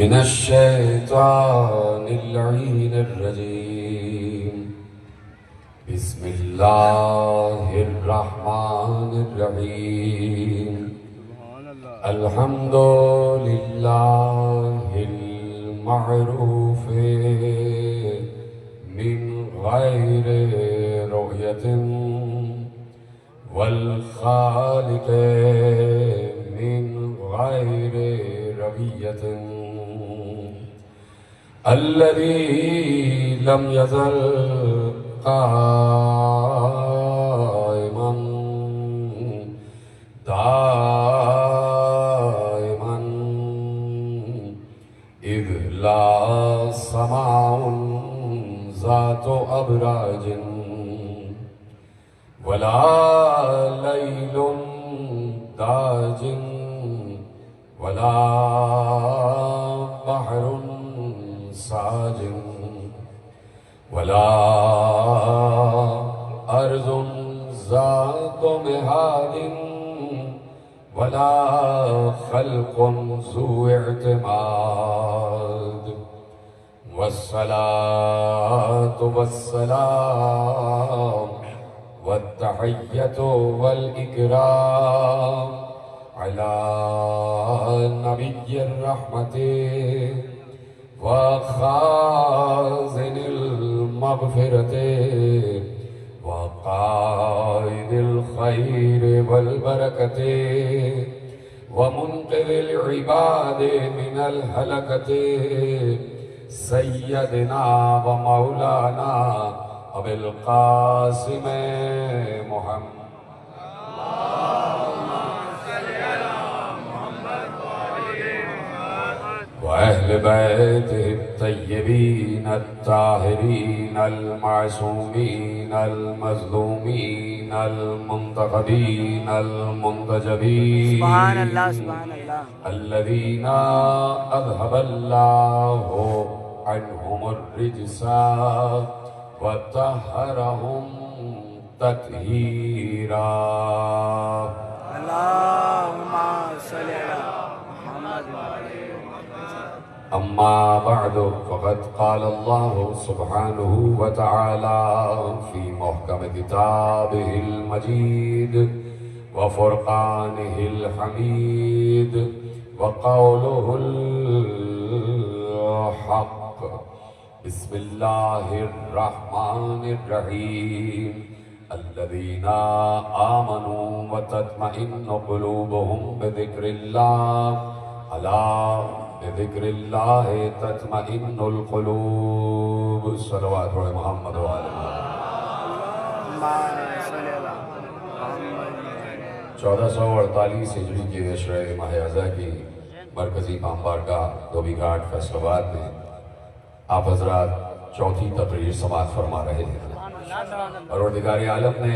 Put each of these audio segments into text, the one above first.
من الشيطان اللعين الرجيم. بسم الله الرحمن الرحيم. الحمد لله المعروف من غير رؤية والخالق من غير ربية الذي لم يزل قائما دائما إذ لا سماء ذات أبراج ولا ليل داج ولا بحر ساج ولا أرض ذات مهاد ولا خلق ذو اعتماد. والصلاة والسلام والتحية والإكرام على نبي الرحمة وخازن المغفرة وقائد الخير والبركة ومنقذ العباد من الهلكة سيدنا ومولانا أبي القاسم محمد وأهل بيته الطيبين الطاهرين المعصومين المظلومين المنتخبين المنتجبين سبحان اللہ سبحان اللہ الذين أذهب الله عنهم الرجس وطهرهم تطهيرا. اللهم صل علی محمد. أما بعد فقد قال الله سبحانه وتعالى في محكم كتابه المجيد وفرقانه الحميد وقوله الحق. بسم الله الرحمن الرحيم. الذين آمنوا وتطمئن قلوبهم بذكر الله ألا بذكر الله تطمئن القلوب. صلوات محمد وآل محمد. 1448 ہجری کے عشرہ ماہ اعضا کی مرکزی پامبار کا دھوبی گھاٹ فیصل آباد میں آپ حضرات چوتھی تقریر سماعت فرما رہے ہیں. پروردگار عالم نے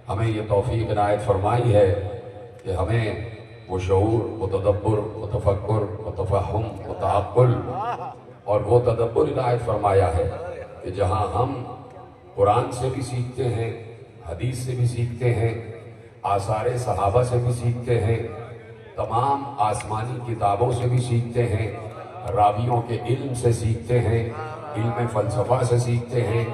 ہمیں یہ توفیق عنایت فرمائی ہے کہ ہمیں وہ شعور، وہ تدبر، وہ تفکر، وہ تفہم، وہ تعقل اور وہ تدبر عنایت فرمایا ہے کہ جہاں ہم قرآن سے بھی سیکھتے ہیں، حدیث سے بھی سیکھتے ہیں، آثار صحابہ سے بھی سیکھتے ہیں، تمام آسمانی کتابوں سے بھی سیکھتے ہیں، راویوں کے علم سے سیکھتے ہیں، علم فلسفہ سے سیکھتے ہیں،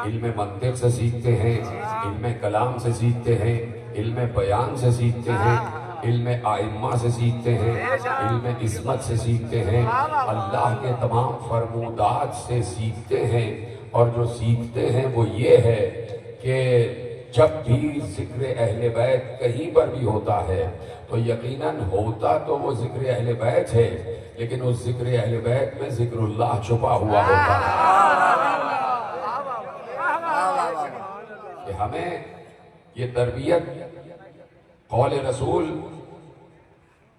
علم منطق سے سیکھتے ہیں، علم کلام سے سیکھتے ہیں، علم بیان سے سیکھتے ہیں، علم آئمہ سے سیکھتے ہیں، علم عصمت سے سیکھتے ہیں، اللہ کے تمام فرمودات سے سیکھتے ہیں. اور جو سیکھتے ہیں وہ یہ ہے کہ جب بھی ذکر اہل بیت کہیں پر بھی ہوتا ہے تو یقیناً ہوتا تو وہ ذکر اہل بیت ہے، لیکن اس ذکر اہل بیت میں ذکر اللہ چھپا ہوا ہوتا ہے. کہ ہمیں یہ تربیت قول رسول،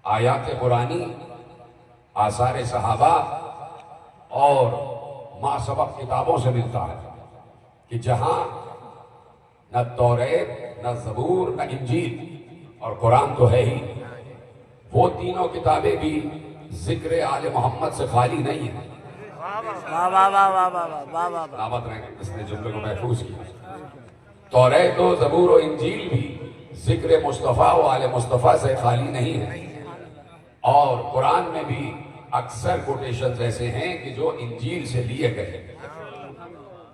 آیات قرآنی، آثار صحابہ اور ما سبق کتابوں سے ملتا ہے کہ جہاں نہ توریت، نہ زبور، نہ انجیل اور قرآن تو ہے ہی، وہ تینوں کتابیں بھی ذکر آل محمد سے خالی نہیں ہیں. سلامت رہیں اس نے جملے کو محفوظ کیا. توریت و زبور و انجیل بھی ذکر مصطفیٰ و آل مصطفیٰ سے خالی نہیں ہے، اور قرآن میں بھی اکثر کوٹیشنز ایسے ہیں کہ جو انجیل سے لیے گئے ہیں،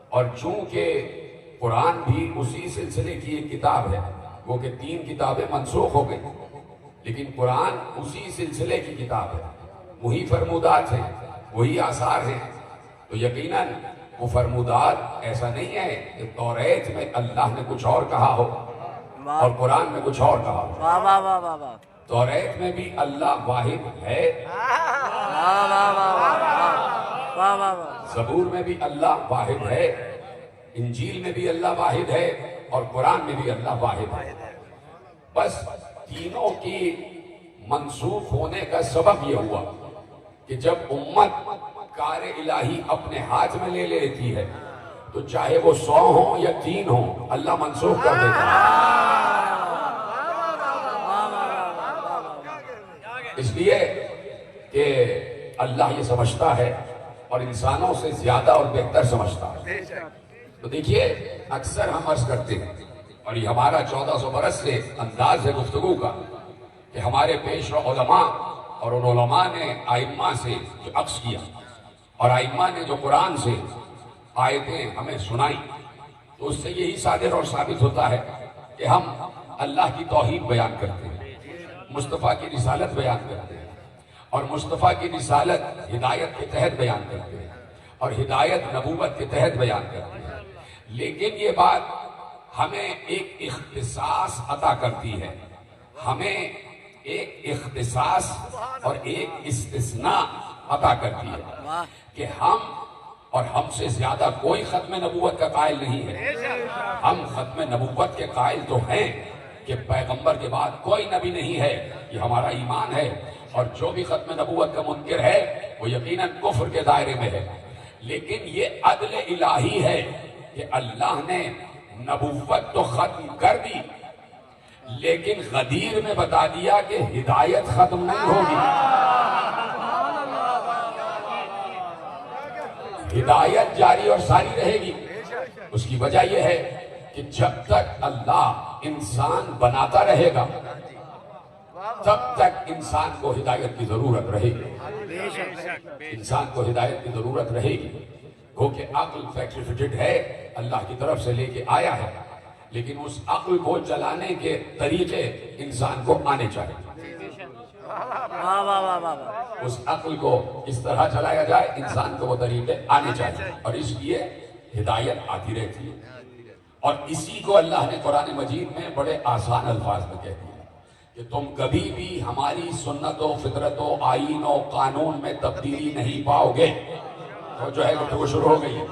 اور چونکہ قرآن بھی اسی سلسلے کی ایک کتاب ہے، وہ کہ 3 کتابیں منسوخ ہو گئی، لیکن قرآن اسی سلسلے کی کتاب ہے، وہی فرمودات ہیں، وہی آثار ہیں، تو یقیناً وہ فرمودات ایسا نہیں ہے کہ توریت میں اللہ نے کچھ اور کہا ہو اور قرآن میں کچھ اور کہا ہو۔ واہ واہ واہ واہ واہ توریت میں بھی اللہ واحد ہے، واہ واہ واہ واہ واہ واہ زبور میں بھی اللہ واحد ہے، انجیل میں بھی اللہ واحد ہے، اور قرآن میں بھی اللہ واحد ہے۔ بس تینوں کی منسوخ ہونے کا سبب یہ ہوا کہ جب امت کار الہی اپنے ہاتھ میں لے لیتی ہے تو چاہے وہ 100 ہوں یا 3 ہوں، اللہ منسوخ کر دیتا ہے۔ اس لیے کہ اللہ یہ سمجھتا ہے اور انسانوں سے زیادہ اور بہتر سمجھتا ہے۔ تو دیکھیے اکثر ہم عرض کرتے ہیں، اور یہ ہمارا 1400 برس سے انداز ہے گفتگو کا، کہ ہمارے پیش رو علماء اور ان علماء نے ائمہ سے جو عکس کیا اور ائمہ نے جو قرآن سے آیتیں ہمیں سنائیں، تو اس سے یہی صادر اور ثابت ہوتا ہے کہ ہم اللہ کی توحید بیان کرتے ہیں، مصطفیٰ کی رسالت بیان کرتے ہیں، اور مصطفیٰ کی رسالت ہدایت کے تحت بیان کرتے ہیں، اور ہدایت نبوت کے تحت بیان کرتے ہیں۔ لیکن یہ بات ہمیں ایک اختصاص عطا کرتی ہے، ہمیں ایک اختصاص اور ایک استثناء عطا کرتی ہے کہ ہم سے زیادہ کوئی ختم نبوت کا قائل نہیں ہے۔ ہم ختم نبوت کے قائل تو ہیں کہ پیغمبر کے بعد کوئی نبی نہیں ہے، یہ ہمارا ایمان ہے، اور جو بھی ختم نبوت کا منکر ہے وہ یقیناً کفر کے دائرے میں ہے۔ لیکن یہ عدل الہی ہے کہ اللہ نے نبوت تو ختم کر دی، لیکن غدیر میں بتا دیا کہ ہدایت ختم نہیں ہوگی، ہدایت جاری اور ساری رہے گی۔ اس کی وجہ یہ ہے کہ جب تک اللہ انسان بناتا رہے گا تب تک انسان کو ہدایت کی ضرورت رہے گی، انسان کو ہدایت کی ضرورت رہے گی۔ وہ کہ عقل فیکٹری فٹڈ ہے، اللہ کی طرف سے لے کے آیا ہے، لیکن اس عقل کو چلانے کے طریقے انسان کو آنے چاہیے۔ واہ واہ واہ واہ اس عقل کو اس طرح چلایا جائے انسان کو وہ طریقے آنے چاہیے، اور اس لیے ہدایت آتی رہتی ہے۔ اور اسی کو اللہ نے قرآن مجید میں بڑے آسان الفاظ میں کہہ دیا کہ تم کبھی بھی ہماری سنت و فطرت و آئین و قانون میں تبدیلی نہیں پاؤ گے۔ تو جو ہے گفتگو شروع ہو گئی ہے،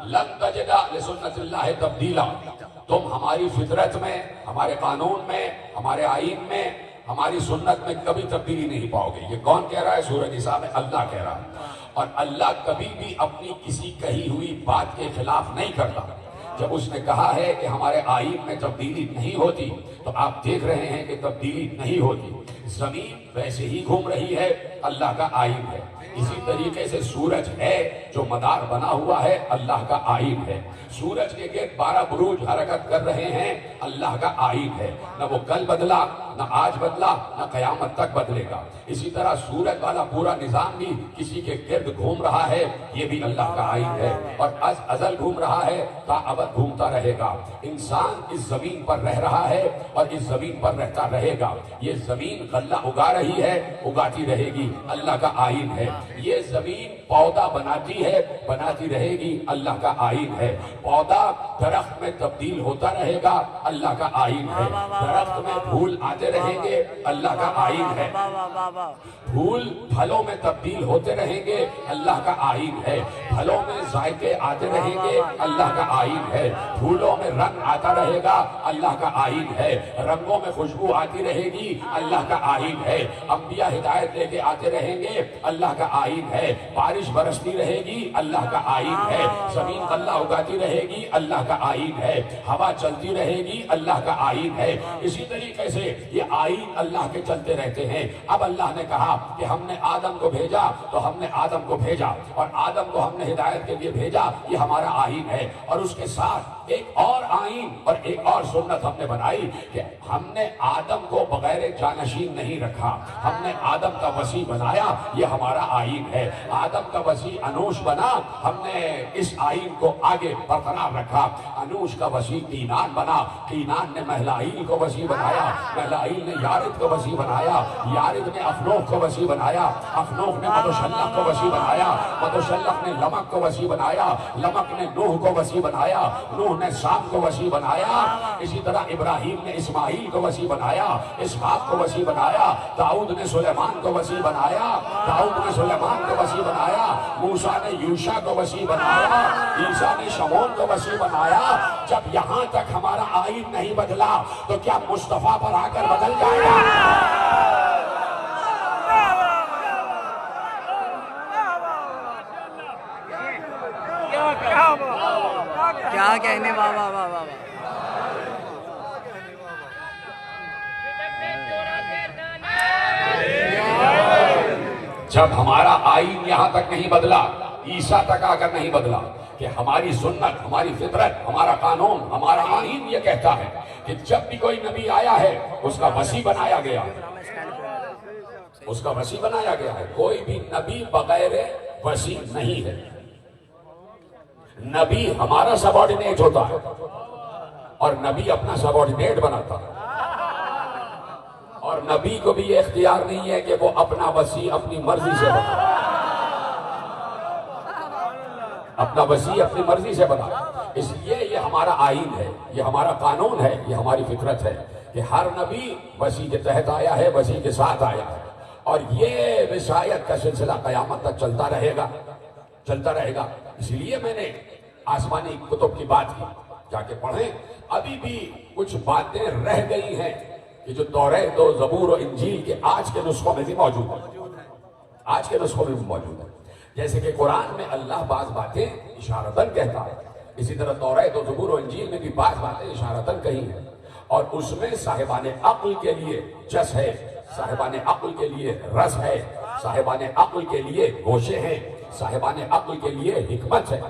لن تجد لسنت اللہ تبدیلا، تم ہماری فطرت میں، ہمارے قانون میں، ہمارے آئین میں، ہماری سنت میں کبھی تبدیلی نہیں پاؤ گے۔ یہ کون کہہ رہا ہے؟ سورہ نساء میں اللہ کہہ رہا ہے۔ اور اللہ کبھی بھی اپنی کسی کہی ہوئی بات کے خلاف نہیں کرتا۔ جب اس نے کہا ہے کہ ہمارے آئین میں تبدیلی نہیں ہوتی، تو آپ دیکھ رہے ہیں کہ تبدیلی نہیں ہوتی، زمین ویسے ہی گھوم رہی ہے، اللہ کا آئین ہے۔ اسی طریقے سے سورج ہے جو مدار بنا ہوا ہے، اللہ کا آئین ہے۔ سورج کے گرد 12 بروج حرکت کر رہے ہیں، اللہ کا آئین ہے۔ نہ وہ کل بدلا، نہ آج بدلا، نہ قیامت تک بدلے گا۔ اسی طرح سورج والا پورا نظام بھی کسی کے گرد گھوم رہا ہے، یہ بھی اللہ کا آئین ہے، اور از ازل گھوم رہا ہے، تا ابد گھومتا رہے گا۔ انسان اس زمین پر رہ رہا ہے اور اس زمین پر رہتا رہے گا۔ یہ زمین غلہ اگا رہی ہے، اگاتی رہے گی، اللہ کا آئین ہے۔ یہ زمین پودا بناتی ہے، بناتی رہے گی، اللہ کا آئین ہے۔ پودا درخت میں تبدیل ہوتا رہے گا، اللہ کا آئین ہے۔ درخت میں پھول آتے رہیں گے، اللہ کا آئین ہے۔ پھول پھلوں میں تبدیل ہوتے رہیں گے، اللہ کا آئین ہے۔ پھلوں میں ذائقے آتے رہیں گے، اللہ کا آئین ہے۔ پھولوں میں رنگ آتا رہے گا، اللہ کا آئین ہے۔ رنگوں میں خوشبو آتی رہے گی، اللہ کا آئین ہے۔ انبیاء ہدایت لے کے آتے رہیں گے، اللہ کا آئین ہے۔ بارش برستی رہے گی، اللہ کا آئین ہے۔ زمین غلہ اگاتی رہے گی، اللہ کا آئین ہے۔ ہوا چلتی رہے گی، اللہ کا آئین ہے۔ اسی طریقے سے یہ آئین اللہ کے چلتے رہتے ہیں۔ اب اللہ نے کہا کہ ہم نے آدم کو بھیجا تو ہم نے آدم کو بھیجا، اور آدم کو ہم نے ہدایت کے لیے بھیجا، یہ ہمارا آئین ہے۔ اور اس کے ساتھ ایک اور آئین اور ایک اور سنت ہم نے بنائی کہ ہم نے آدم کو بغیر جانشین نہیں رکھا. ہم نے آدم کا وسیع بنایا، یہ ہمارا آئین ہے. آدم کا وسیع انوش بنا، ہم نے اس آئین کو آگے برقرار رکھا. انوش کا وسیع کینان بنا، کینان نے مہلائیل کو وسیع بنایا، مہلائیل نے یارد کو وسیع بنایا، یارد نے اخنوخ کو وسیع بنایا، اخنوخ نے متشلق کو وسیع بنایا، متشلق نے لمک کو وسیع بنایا، لمک نے نوح کو وسیع بنایا، نوح نے شام کو وسیع بنایا. اسی طرح ابراہیم نے اسماعیل کو وسیع بنایا، اسحاق کو وسیع بنایا. داؤد نے سلیمان کو وسیع بنایا، داؤد نے سلیمان کو وسیع بنایا. موسیٰ نے یوشع کو وسیع بنایا، عیسیٰ نے شمعون کو وسیع بنایا. جب یہاں تک ہمارا آئین نہیں بدلا تو کیا مصطفیٰ پر آ کر بدل جائے گا؟ کیا کہنے، واہ واہ واہ واہ. جب ہمارا آئین یہاں تک نہیں بدلا، عیسیٰ تک آ کر نہیں بدلا، کہ ہماری سنت، ہماری فطرت، ہمارا قانون، ہمارا آئین یہ کہتا ہے کہ جب بھی کوئی نبی آیا ہے اس کا وسیع بنایا گیا، اس کا وسیع بنایا گیا ہے. کوئی بھی نبی بغیر وسیع نہیں ہے. نبی ہمارا سبارڈینیٹ ہوتا ہے اور نبی اپنا سبارڈینیٹ بناتا ہے. اور نبی کو بھی یہ اختیار نہیں ہے کہ وہ اپنا وسیع اپنی مرضی سے بنا، اپنا وسیع اپنی مرضی سے بنا. اس لیے یہ ہمارا آئین ہے، یہ ہمارا قانون ہے، یہ ہماری فطرت ہے کہ ہر نبی وسیع کے تحت آیا ہے، وسیع کے ساتھ آیا ہے. اور یہ وصایت کا سلسلہ قیامت تک چلتا رہے گا، چلتا رہے گا. اس لیے میں نے آسمانی کتب کی بات کی، جا کے پڑھیں. ابھی بھی کچھ باتیں رہ گئی ہیں کہ جو توریت و زبور و انجیل کے آج کے نسخوں میں بھی موجود ہے، آج کے نسخوں میں بھی موجود ہے. جیسے کہ قرآن میں اللہ بعض باتیں اشارتاً کہتا ہے، اسی طرح توریت و زبور و انجیل میں بھی بعض باتیں اشارتاً کہی ہیں. اور اس میں صاحبان عقل کے لیے جس ہے، صاحبان عقل کے لیے رس ہے، صاحبان عقل کے لیے گوشے ہیں، صاحبان عقل کے لیے حکمت ہے.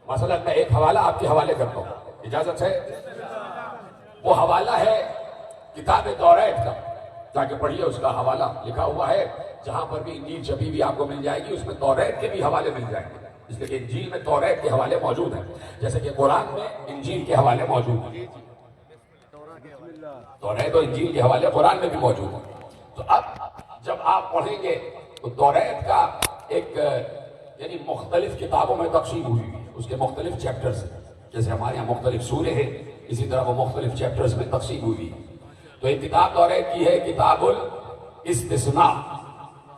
مثلا میں ایک حوالہ آپ کے حوالے کرتا ہوں، اجازت ہے؟ وہ حوالہ ہے کتاب توریت کا، جا کے پڑھیے. اس کا حوالہ لکھا ہوا ہے، جہاں پر بھی انجیل چھپی بھی آپ کو مل جائے گی، اس میں توریت کے بھی حوالے مل جائیں گے. اس لیے کہ انجیل میں توریت کے حوالے موجود ہیں، جیسے کہ قرآن میں انجیل کے حوالے موجود ہیں. توریت و انجیل کے حوالے قرآن میں بھی موجود ہیں. تو اب جب آپ پڑھیں گے تو توریت کا ایک یعنی مختلف کتابوں میں تقسیم ہوئی ہے، اس کے مختلف چیپٹرز ہیں. جیسے ہمارے یہاں مختلف سورے ہیں، اسی طرح وہ مختلف چیپٹرز میں تقسیم ہوئی ہے. تو ایک کتاب توریت کی ہے کتاب الاستثناء،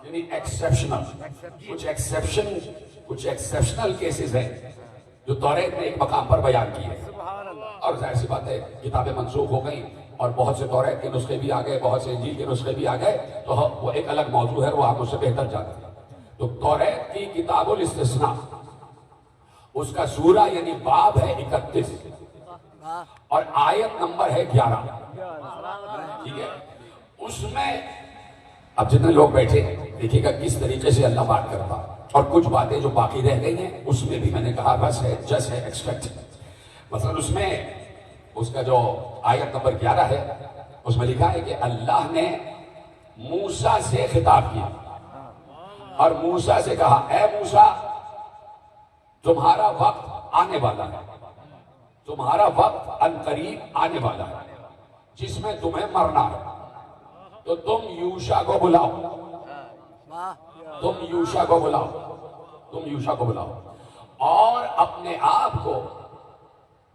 یعنی ایکسیپشنل. کچھ ایکسیپشنل کیسز ہیں جو توریت نے ایک مقام پر بیان کیے. اور ظاہر سی بات ہے کتابیں منسوخ ہو گئیں اور بہت سے توریت کے نسخے بھی آ گئے، بہت سے انجیل کے نسخے بھی آ گئے، تو وہ ایک الگ موضوع ہے، وہ آپ اس سے بہتر جانتے ہیں. تو توریت کی کتاب الاستثناء، اس کا سورہ یعنی باب ہے 31 اور آیت نمبر ہے 11. ٹھیک ہے؟ اس میں اب جتنے لوگ بیٹھے دیکھیے گا کس طریقے سے اللہ بات کرتا. اور کچھ باتیں جو باقی رہ گئی ہیں اس میں بھی میں نے کہا رس ہے، جس ہے، ایکسپیکٹ. مثلا اس میں اس کا جو آیت نمبر 11 ہے اس میں لکھا ہے کہ اللہ نے موسیٰ سے خطاب کیا اور موسیٰ سے کہا، اے موسیٰ تمہارا وقت آنے والا ہے، تمہارا وقت عنقریب آنے والا ہے جس میں تمہیں مرنا ہے. تو تم یوشع کو بلاؤ، تم یوشع کو بلاؤ، تم یوشع کو بلاؤ اور اپنے آپ کو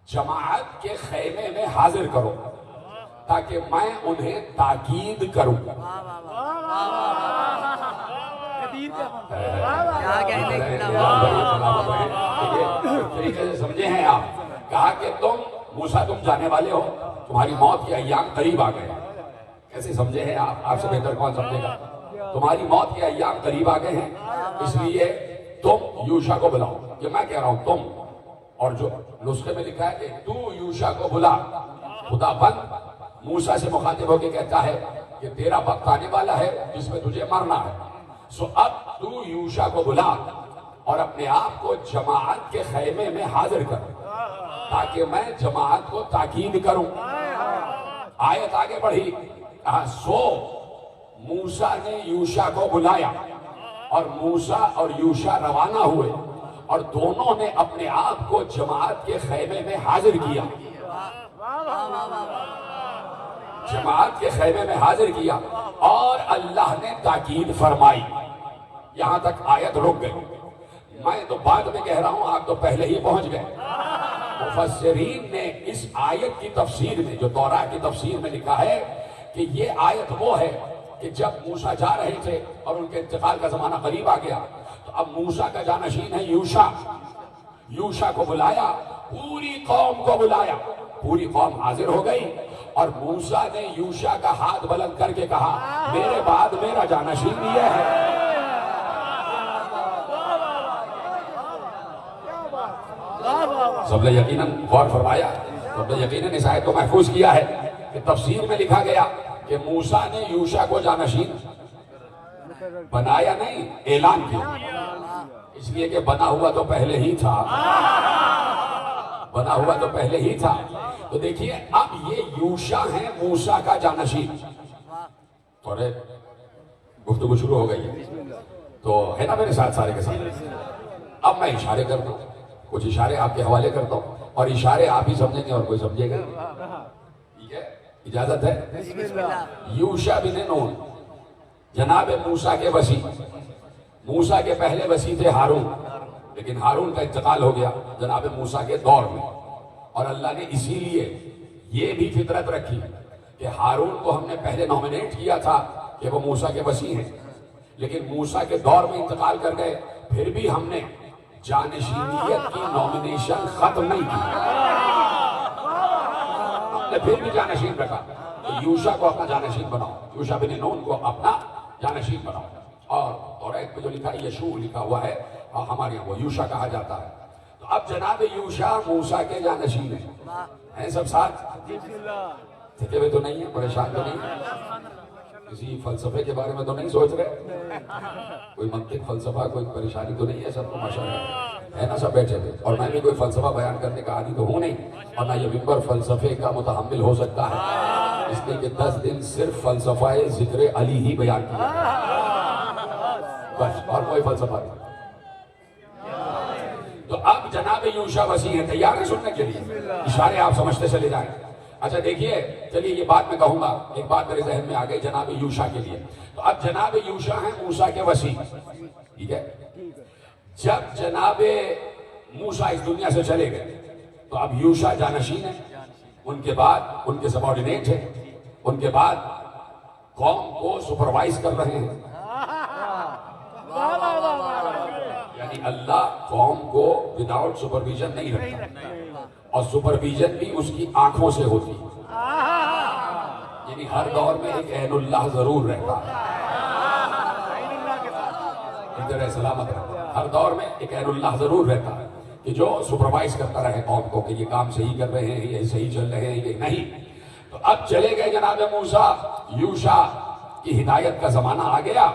جماعت کے خیمے میں حاضر کرو تاکہ میں انہیں تاکید کروں. طریقے سے سمجھے ہیں آپ. کہا کہ تم موسیٰ تم جانے والے ہو، تمہاری موت کے ایام قریب آ گئے. کیسے سمجھے ہیں آپ؟ آپ سے بہتر کون سمجھے گا؟ تمہاری موت کے ایام قریب آ گئے ہیں، اس لیے تم یوشع کو بلاؤ. یہ میں کہہ رہا ہوں تم، اور جو نسخے میں لکھا ہے کہ تو یوشع کو بلا. خدا بند موسیٰ سے مخاطب ہو کے کہتا ہے کہ تیرا وقت آنے والا ہے جس میں تجھے مرنا ہے. سو اب تو یوشع کو بلا اور اپنے آپ کو جماعت کے خیمے میں حاضر کر تاکہ میں جماعت کو تاکید کروں. آیت آگے بڑھی، کہا سو موسیٰ نے یوشع کو بلایا اور موسیٰ اور یوشع روانہ ہوئے اور دونوں نے اپنے آپ کو جماعت کے خیمے میں حاضر کیا، جماعت کے خیمے میں حاضر کیا، اور اللہ نے تاکید فرمائی۔ یہاں تک آیت رک گئی۔ میں تو بعد میں کہہ رہا ہوں، آپ تو پہلے ہی پہنچ گئے۔ مفسرین نے اس آیت کی تفسیر میں، جو توراہ کی تفسیر میں لکھا ہے کہ یہ آیت وہ ہے کہ جب موسیٰ جا رہے تھے اور ان کے انتقال کا زمانہ قریب آ گیا تو اب موسیٰ کا جانشین ہے یوشع، یوشع کو بلایا، پوری قوم کو بلایا، پوری قوم حاضر ہو گئی اور موسیٰ نے یوشع کا ہاتھ بلند کر کے کہا میرے بعد میرا جانشین یہ ہے۔ سب نے یقیناً غور فرمایا، سب نے یقیناً اس آیت کو محفوظ کیا ہے کہ تفسیر میں لکھا گیا کہ موسیٰ نے یوشع کو جانشین بنایا نہیں، اعلان کیا، اس لیے کہ بنا ہوا تو پہلے ہی تھا، بنا ہوا تو پہلے ہی تھا۔ تو دیکھیے اب یہ یوشع ہے موسیٰ کا جانشین، اور گفتگو شروع ہو گئی ہے تو ہے نا میرے ساتھ سارے کے ساتھ۔ اب میں اشارے کرتا ہوں، کچھ اشارے آپ کے حوالے کرتا ہوں، اور اشارے آپ ہی سمجھیں گے اور کوئی سمجھے گا، ٹھیک ہے؟ اجازت ہے؟ یوشع بن نون جناب موسیٰ کے وصی، موسیٰ کے پہلے وصی تھے ہارون، لیکن ہارون کا انتقال ہو گیا جناب موسیٰ کے دور میں، اور اللہ نے اسی لیے یہ بھی فطرت رکھی کہ ہارون کو ہم نے پہلے نومینیٹ کیا تھا کہ وہ موسیٰ کے وصی ہیں، لیکن موسیٰ کے دور میں انتقال کر گئے، پھر بھی ہم نے جانشینیت کی نومینیشن ختم نہیں کی، ہم نے پھر بھی جانشین رکھا۔ تو یوشع کو اپنا جانشین بناؤ، یوشع بن نون کو اپنا جانشین بناؤ، اور ایک پہ جو لکھا ہے یشوع لکھا ہوا ہے، ہمارے یہاں وہ یوشع کہا جاتا ہے۔ تو اب جناب یوشع موسیٰ کے جانشین ہیں سب ساتھ، تھکے ہوئے تو نہیں ہیں، پریشان تو نہیں ہیں، کسی فلسفے کے بارے میں تو نہیں سوچ رہے، کوئی منطق فلسفہ کوئی پریشانی تو نہیں ہے سب کو؟ ماشاءاللہ ہے نا سب بیٹھے ہوئے، اور میں بھی کوئی فلسفہ بیان کرنے کا عادی تو ہوں نہیں، اور نہ یہ ممبر فلسفے کا متحمل ہو سکتا ہے، اس لیے کہ 10 دن صرف فلسفہ ذکر علی ہی بیان کیا بس، اور کوئی فلسفہ نہیں۔ تو اب جناب یوشع وصی ہیں، تیار ہیں سننے کے لیے؟ اشارے آپ سمجھتے چلے جائیں۔ اچھا دیکھیے، چلیے یہ بات میں کہوں گا، ایک بات میرے ذہن میں آ گئی جناب یوشع کے لیے۔ تو اب جناب یوشع ہیں موسیٰ کے وصی، ٹھیک ہے؟ جب جناب موسیٰ اس دنیا سے چلے گئے تو اب یوشع جانشین ہیں، ان کے بعد ان کے سبارڈینیٹ ہیں، ان کے بعد قوم کو سپروائز کر رہے ہیں، یعنی اللہ قوم کو وداؤٹ سپرویژن نہیں رکھتا، اور سپرویژن بھی اس کی آنکھوں سے ہوتی ہے، یعنی ہر دور میں ایک عین اللہ ضرور رہتا ہے، ادھر سلامت رہتا ہے، ہر دور میں ایک عین اللہ ضرور رہتا ہے کہ جو سپروائز کرتا رہے قوم کو کہ یہ کام صحیح کر رہے ہیں، یہ صحیح چل رہے ہیں، یہ نہیں۔ تو اب چلے گئے جناب موسیٰ، یوشع کی ہدایت کا زمانہ آ گیا،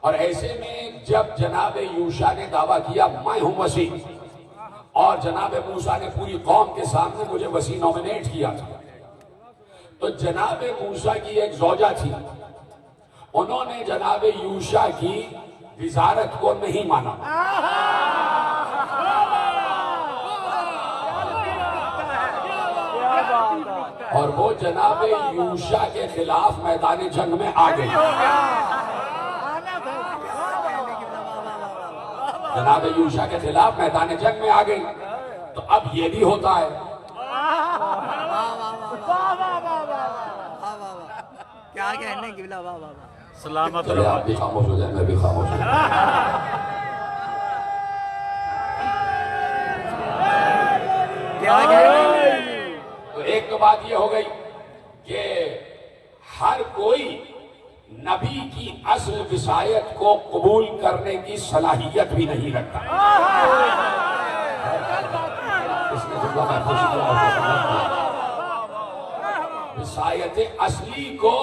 اور ایسے میں جب جناب یوشع نے دعویٰ کیا میں ہوں وصی، اور جناب موسیٰ نے پوری قوم کے سامنے مجھے وصی نومینیٹ کیا تھا، تو جناب موسیٰ کی ایک زوجہ تھی، انہوں نے جناب یوشع کی وزارت کو نہیں مانا، اور وہ جناب یوشع کے خلاف میدان جنگ میں آ گئی، جناب یوشع کے خلاف میدان جنگ میں آ گئی۔ تو اب یہ بھی ہوتا ہے، کیا کہنے کی بلا، واہ واہ واہ، سلامت چلے آپ بھی خاموش ہو جائیں، میں بھی خاموش ہو جائیں۔ کیا کہنے؟ تو ایک تو بات یہ ہو گئی کہ ہر کوئی نبی کی اصل وصایت کو قبول کرنے کی صلاحیت بھی نہیں رکھتا، اس نے جملہ محفوظ کیا، وصایت اصلی کو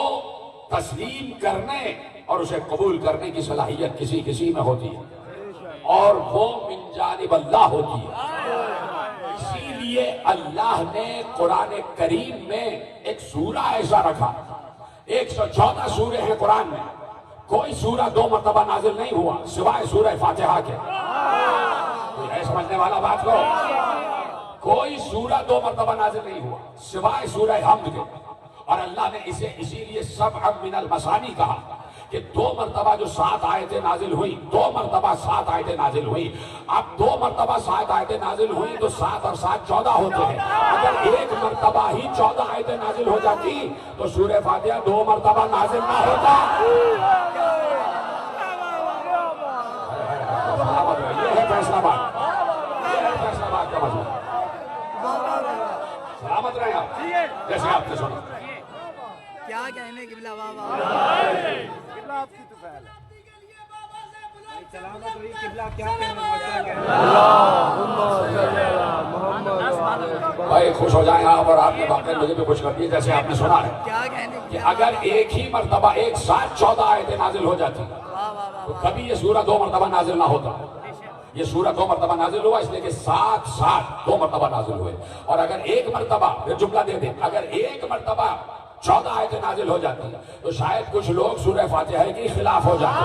تسلیم کرنے اور اسے قبول کرنے کی صلاحیت کسی کسی میں ہوتی ہے، اور وہ من جانب اللہ ہوتی ہے۔ اسی لیے اللہ نے قرآن کریم میں ایک سورہ ایسا رکھا 114 سورے ہیں قرآن میں، کوئی سورہ 2 مرتبہ نازل نہیں ہوا سوائے سورہ فاتحہ کے۔ کوئی ہے سمجھنے والا بات کو؟ کوئی سورہ 2 مرتبہ نازل نہیں ہوا سوائے سورہ حمد کے، اور اللہ نے اسے اسی لیے سبع من المثانی کہا کہ 2 مرتبہ جو 7 آیتیں نازل ہوئی، 2 مرتبہ 7 آیتیں نازل ہوئی۔ اب 2 مرتبہ 7 آیتیں نازل ہوئی تو 7 اور 7 14 ہوتے ہیں۔ اگر 1 مرتبہ ہی 14 آیتیں نازل ہو جاتی تو سورہ فاتحہ 2 مرتبہ نازل نہ ہوتا۔ یہ ہے فیصلہ بات، یہ ہے فیصلہ بات کا مطلب۔ سلامت رہیں آپ، جیسے آپ نے سنا۔ کیا کہنے قبلہ بابا، قبلہ آپ کی تو فعال ہے، سلامت رہی قبلہ کیا کہنے بھائی خوش ہو جائیں آپ، اور آپ نے واقعی مجھے بھی خوش کر دی جیسے آپ نے سنا ہے کیا کہنے کہ اگر ایک ہی مرتبہ ایک ساتھ 14 آیتیں نازل ہو جاتی تو کبھی یہ سورہ 2 مرتبہ نازل نہ ہوتا۔ یہ سورہ 2 مرتبہ نازل ہوا اس لیے کہ 7 2 مرتبہ نازل ہوئے، اور اگر ایک مرتبہ جملہ دے دیں، اگر ایک مرتبہ 14 آیتیں نازل ہو جاتی تو شاید کچھ لوگ سورہ فاتحہ کے خلاف ہو جاتے۔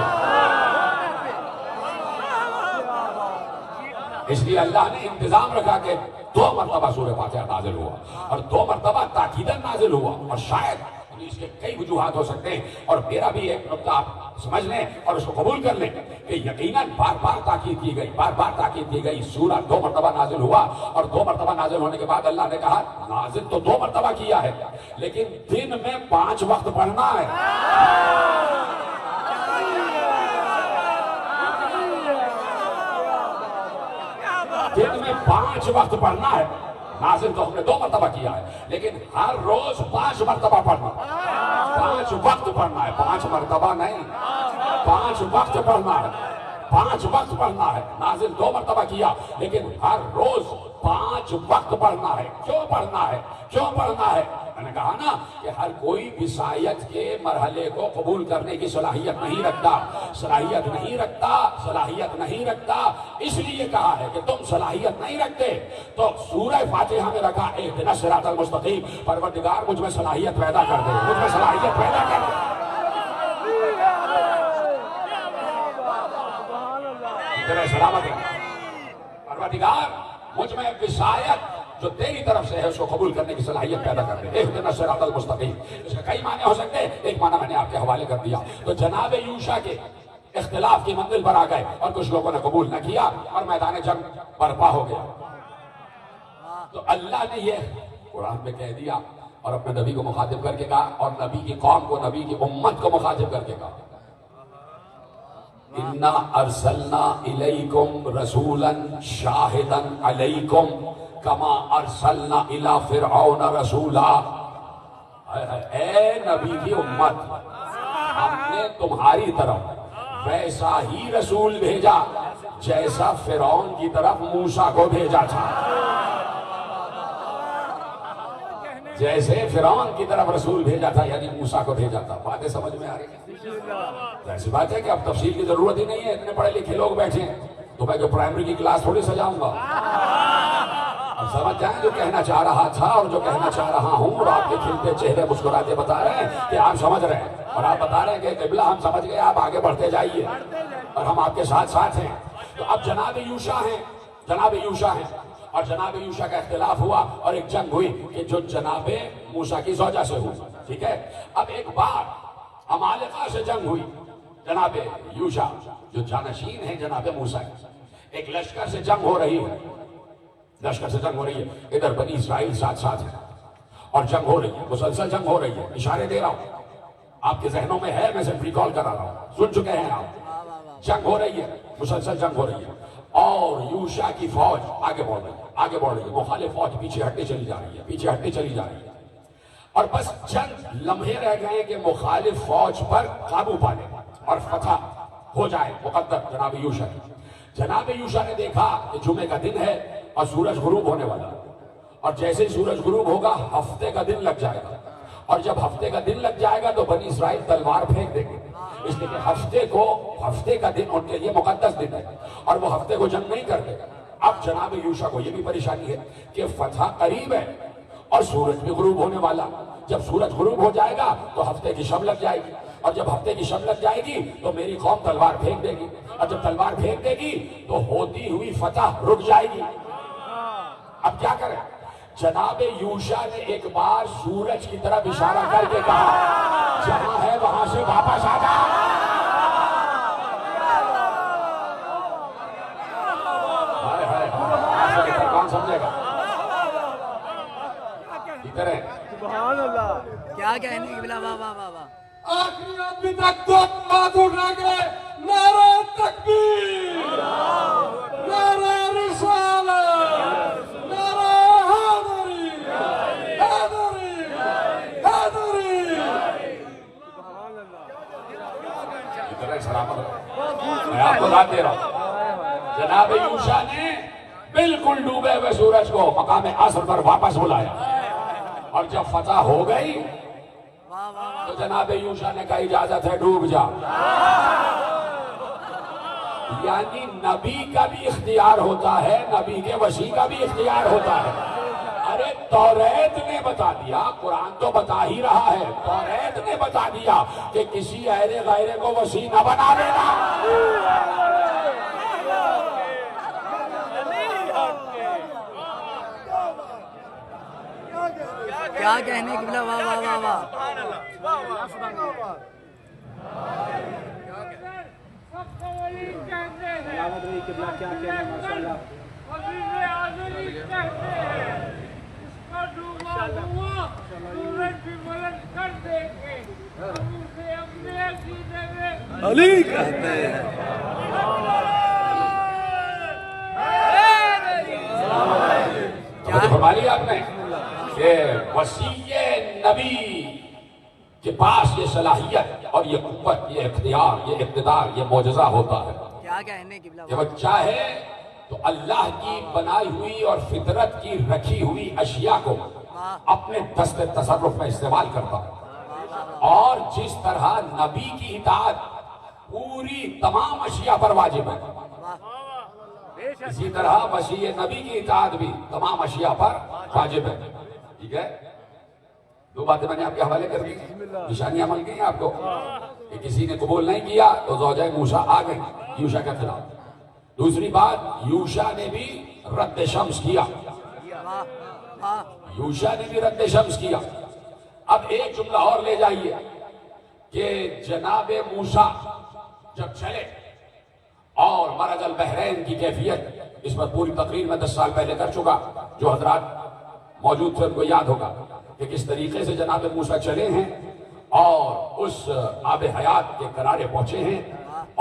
اس لیے اللہ نے انتظام رکھا کہ 2 مرتبہ سورہ فاتحہ نازل ہوا، اور 2 مرتبہ تاکیداً نازل ہوا، اور شاید اس کے کئی وجوہات ہو سکتے ہیں، اور میرا بھی ایک نقطہ آپ سمجھ لیں اور اس کو قبول کر لیں کہ یقیناً بار بار تاکید کی گئی، بار بار تاکید کی گئی۔ سورہ 2 مرتبہ نازل ہوا، اور 2 مرتبہ نازل ہونے کے بعد اللہ نے کہا نازل تو 2 مرتبہ کیا ہے لیکن دن میں 5 وقت پڑھنا ہے۔ دن میں 5 وقت پڑھنا ہے۔ نازل تو ہم نے 2 مرتبہ کیا ہے لیکن ہر روز 5 مرتبہ پڑھنا، 5 وقت پڑھنا ہے، 5 مرتبہ نہیں، 5 وقت پڑھنا ہے، 5 وقت پڑھنا ہے۔ نازل 2 مرتبہ کیا لیکن ہر روز 5 وقت پڑھنا ہے۔ کیوں پڑھنا ہے؟ کیوں پڑھنا ہے؟ میں نے کہا نا کہ ہر کوئی وصایت کے مرحلے کو قبول کرنے کی صلاحیت نہیں رکھتا، صلاحیت نہیں رکھتا، صلاحیت نہیں رکھتا۔ اس لیے کہا ہے کہ تم صلاحیت نہیں رکھتے تو سورہ فاتحہ میں رکھا اہدنا الصراط المستقیم، پروردگار مجھ میں صلاحیت پیدا کر دے، مجھ میں صلاحیت پیدا کر دے۔ تیرے سلامت ہے پروردگار، مجھ میں وصایت جو تیری طرف سے ہے اس کو قبول کرنے کی صلاحیت پیدا کر دے۔ اہدنا الصراط المستقیم، اس کے کئی معنی ہو سکتے ہیں، ایک معنی میں نے آپ کے حوالے کر دیا۔ تو جناب یوشع کے اختلاف کی منزل پر آ گئے اور کچھ لوگوں نے قبول نہ کیا اور میدان جنگ برپا ہو گیا۔ تو اللہ نے یہ قرآن میں کہہ دیا اور اپنے نبی کو مخاطب کر کے کہا، اور نبی کی قوم کو، نبی کی امت کو مخاطب کر کے کہا اِنَّا أَرْسَلْنَا إِلَيْكُمْ رَسُولًا شَاهِدًا عَلَيْكُمْ کما ارسلنا الی فرعون رسولا۔ اے نبی کی امت، ہم نے تمہاری طرف ویسا ہی رسول بھیجا جیسا فرعون کی طرف موسیٰ کو بھیجا تھا۔ جیسے فرعون کی طرف رسول بھیجا تھا یعنی موسیٰ کو بھیجا تھا۔ باتیں سمجھ میں آ رہی ہیں؟ ایسی بات ہے کہ اب تفصیل کی ضرورت ہی نہیں ہے، اتنے پڑھے لکھے لوگ بیٹھے ہیں تو میں جو پرائمری کی کلاس تھوڑی سجاؤں گا۔ اب سمجھ جائیں جو کہنا چاہ رہا تھا اور جو کہنا چاہ رہا ہوں، اور آپ کے کھلتے چہرے مسکراتے بتا رہے ہیں کہ آپ سمجھ رہے ہیں، اور آپ بتا رہے ہیں کہ قبلہ ہم سمجھ گئے، آپ آگے بڑھتے جائیے اور ہم آپ کے ساتھ ساتھ ہیں۔ تو اب جناب یوشع ہیں، جناب یوشع ہیں، اور جناب یوشع کا اختلاف ہوا اور ایک جنگ ہوئی کہ جو جناب موسیٰ کی زوجہ سے ہوئی، ٹھیک ہے۔ اب ایک بار عمالقہ سے جنگ ہوئی، جناب یوشع جو جانشین ہیں جناب موسیٰ، ایک لشکر سے جنگ ہو رہی ہے، لشکر سے جنگ ہو رہی ہے، ادھر بنی اسرائیل ساتھ ساتھ ہے اور جنگ ہو رہی ہے، مسلسل جنگ ہو رہی ہے۔ اشارے دے رہا ہوں، آپ کے ذہنوں میں ہے، میں صرف ریکال کرا رہا ہوں، سن چکے ہیں آپ۔ جنگ ہو رہی ہے، مسلسل جنگ ہو رہی ہے، اور یوشع کی فوج آگے بڑھ رہی ہے، آگے بڑھ رہی ہے، مخالف فوج پیچھے ہٹتی چلی جا رہی ہے، پیچھے ہٹتی چلی جا رہی ہے، اور بس چند لمحے رہ گئے کہ مخالف فوج پر قابو پا لے اور فتح ہو جائے مقدر جناب یوشع کی۔ جناب یوشع نے دیکھا کہ جمعے کا دن ہے اور سورج غروب ہونے والا، اور جیسے ہی سورج غروب ہوگا ہفتے کا دن لگ جائے گا، اور جب ہفتے کا دن لگ جائے گا تو بنی اسرائیل تلوار پھینک دیں گے، اس لیے کہ ہفتے کا دن ان کے لیے مقدس دن ہے اور وہ ہفتے کو جنگ نہیں کرتے۔ اب جناب یوشع کو یہ بھی پریشانی ہے کہ فتح قریب ہے اور سورج بھی غروب ہونے والا۔ جب سورج غروب ہو جائے گا تو ہفتے کی شب لگ جائے گی، اور جب ہفتے کی شب لگ جائے گی تو میری قوم تلوار پھینک دے گی، اور جب تلوار پھینک دے گی تو ہوتی ہوئی فتح رک جائے گی۔ اب کیا کریں؟ جناب یوشا نے ایک بار سورج کی طرف اشارہ کر کے کہا جہاں ہے وہاں سے واپس آ جا۔ کون سمجھے گا؟ ادھر ہے سبحان اللہ۔ کیا کہنے کی بلا، واہ واہ واہ واہ۔ آخری آدمی تک دو ہاتھ اٹھا کے نعرہ تکبیر، نعرہ رسالت، نعرہ حیدری، حیدری، حیدری۔ ادھر ہے، سلامت۔ میں آپ کو بات دے رہا ہوں، جناب یوشا نے بالکل ڈوبے ہوئے سورج کو مقام عصر پر واپس بلایا، اور جب فتح ہو گئی تو جناب یوشا نے کہا اجازت ہے ڈوب جا۔ یعنی نبی کا بھی اختیار ہوتا ہے، نبی کے وسیع کا بھی اختیار ہوتا ہے۔ ارے توریت نے بتا دیا، قرآن تو بتا ہی رہا ہے، توریت نے بتا دیا کہ کسی اہل غیرے کو وسیع نہ بنا دینا۔ کیا کہنے کی بلا، واہ واہ واہ واہ۔ سلامت رہی قبلہ، کیا کہنا ہے ماشاءاللہ۔ علی کہتے ہیں۔ کیا فرما لیا آپ نے کہ وسیع نبی کے پاس یہ صلاحیت اور یہ قوت، یہ اختیار، یہ اقتدار، یہ معجزہ ہوتا ہے کیا کہنے کی بلا، کہ وہ چاہے تو اللہ کی بنائی ہوئی اور فطرت کی رکھی ہوئی اشیاء کو اپنے دست تصرف میں استعمال کرتا ہے، اور جس طرح نبی کی اطاعت پوری تمام اشیاء پر واجب ہے، اسی طرح وسیع نبی کی اطاعت بھی تمام اشیاء پر واجب ہے۔ ٹھیک ہے، دو باتیں میں نے آپ کے حوالے کر دی، نشانیاں مل گئی آپ کو کہ کسی نے قبول نہیں کیا تو زوجہ موسیٰ آ گئی یوشا کے خلاف۔ دوسری بات، یوشا نے بھی رد شمس کیا، یوشا نے بھی رد شمس کیا۔ اب ایک جملہ اور لے جائیے کہ جناب موسیٰ جب چلے اور مرج البحرین کی کیفیت، اس پر پوری تقریر میں 10 سال پہلے کر چکا، جو حضرات موجود تھے ان کو یاد ہوگا کہ کس طریقے سے جناب موسیٰ چلے ہیں اور اس آب حیات کے کنارے پہنچے ہیں،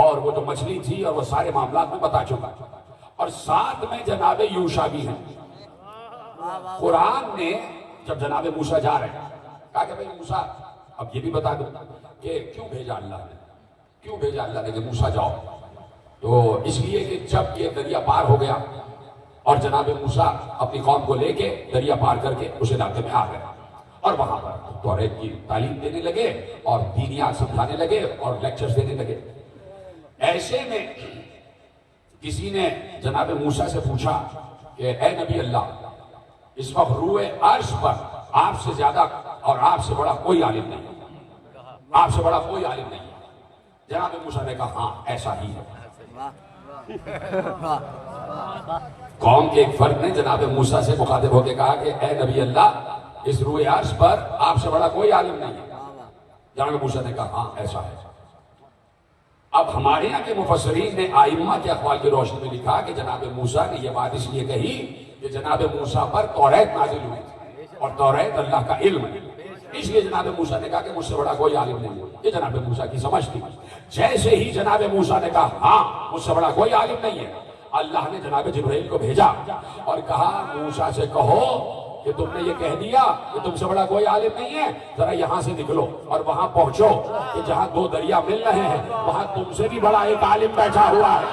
اور وہ جو مچھلی تھی اور وہ سارے معاملات میں بتا چکا، اور ساتھ میں جناب یوشا بھی ہیں۔ قرآن نے جب جناب موسیٰ جا رہے ہیں کہا کہ بھئی موسیٰ اب یہ بھی بتا دو کہ کیوں بھیجا اللہ نے کہ موسیٰ جاؤ؟ تو اس لیے کہ جب یہ دریا پار ہو گیا اور جناب موسیٰ اپنی قوم کو لے کے دریا پار کر کے اس علاقے میں آ گئے، اور وہاں پر توریت کی تعلیم دینے لگے اور دینیات سمجھانے لگے اور لیکچرز دینے لگے۔ ایسے میں کسی نے جناب موسیٰ سے پوچھا کہ اے نبی اللہ، اس وقت روئے عرش پر آپ سے زیادہ اور آپ سے بڑا کوئی عالم نہیں، آپ سے بڑا کوئی عالم نہیں۔ جناب موسیٰ نے کہا ہاں ایسا ہی ہے۔ قوم کے ایک فرد نے جناب موسیٰ سے مخاطب ہو کے کہا کہ اے نبی اللہ، اس روئے عرش پر آپ سے بڑا کوئی عالم نہیں ہے۔ جناب موسیٰ نے کہا ہاں ایسا ہے۔ اب ہمارے یہاں کے مفسرین نے ائمہ کے اقوال کی روشنی میں لکھا کہ جناب موسیٰ نے یہ بات اس لیے کہی کہ جناب موسیٰ پر توریت نازل ہوئی تھی، اور توریت اللہ کا علم ہے، اس لیے جناب موسیٰ نے کہا کہ مجھ سے بڑا کوئی عالم نہیں ہے۔ یہ جناب موسیٰ کی سمجھ تھی۔ جیسے ہی جناب موسیٰ نے کہا ہاں مجھ سے بڑا کوئی عالم نہیں ہے، اللہ نے جناب جبرائیل کو بھیجا اور کہا موسیٰ سے کہو کہ تم نے یہ کہہ دیا کہ تم سے بڑا کوئی عالم نہیں ہے، ذرا یہاں سے نکلو اور وہاں پہنچو کہ جہاں دو دریا مل رہے ہیں وہاں تم سے بھی بڑا ایک عالم بیٹھا ہوا ہے۔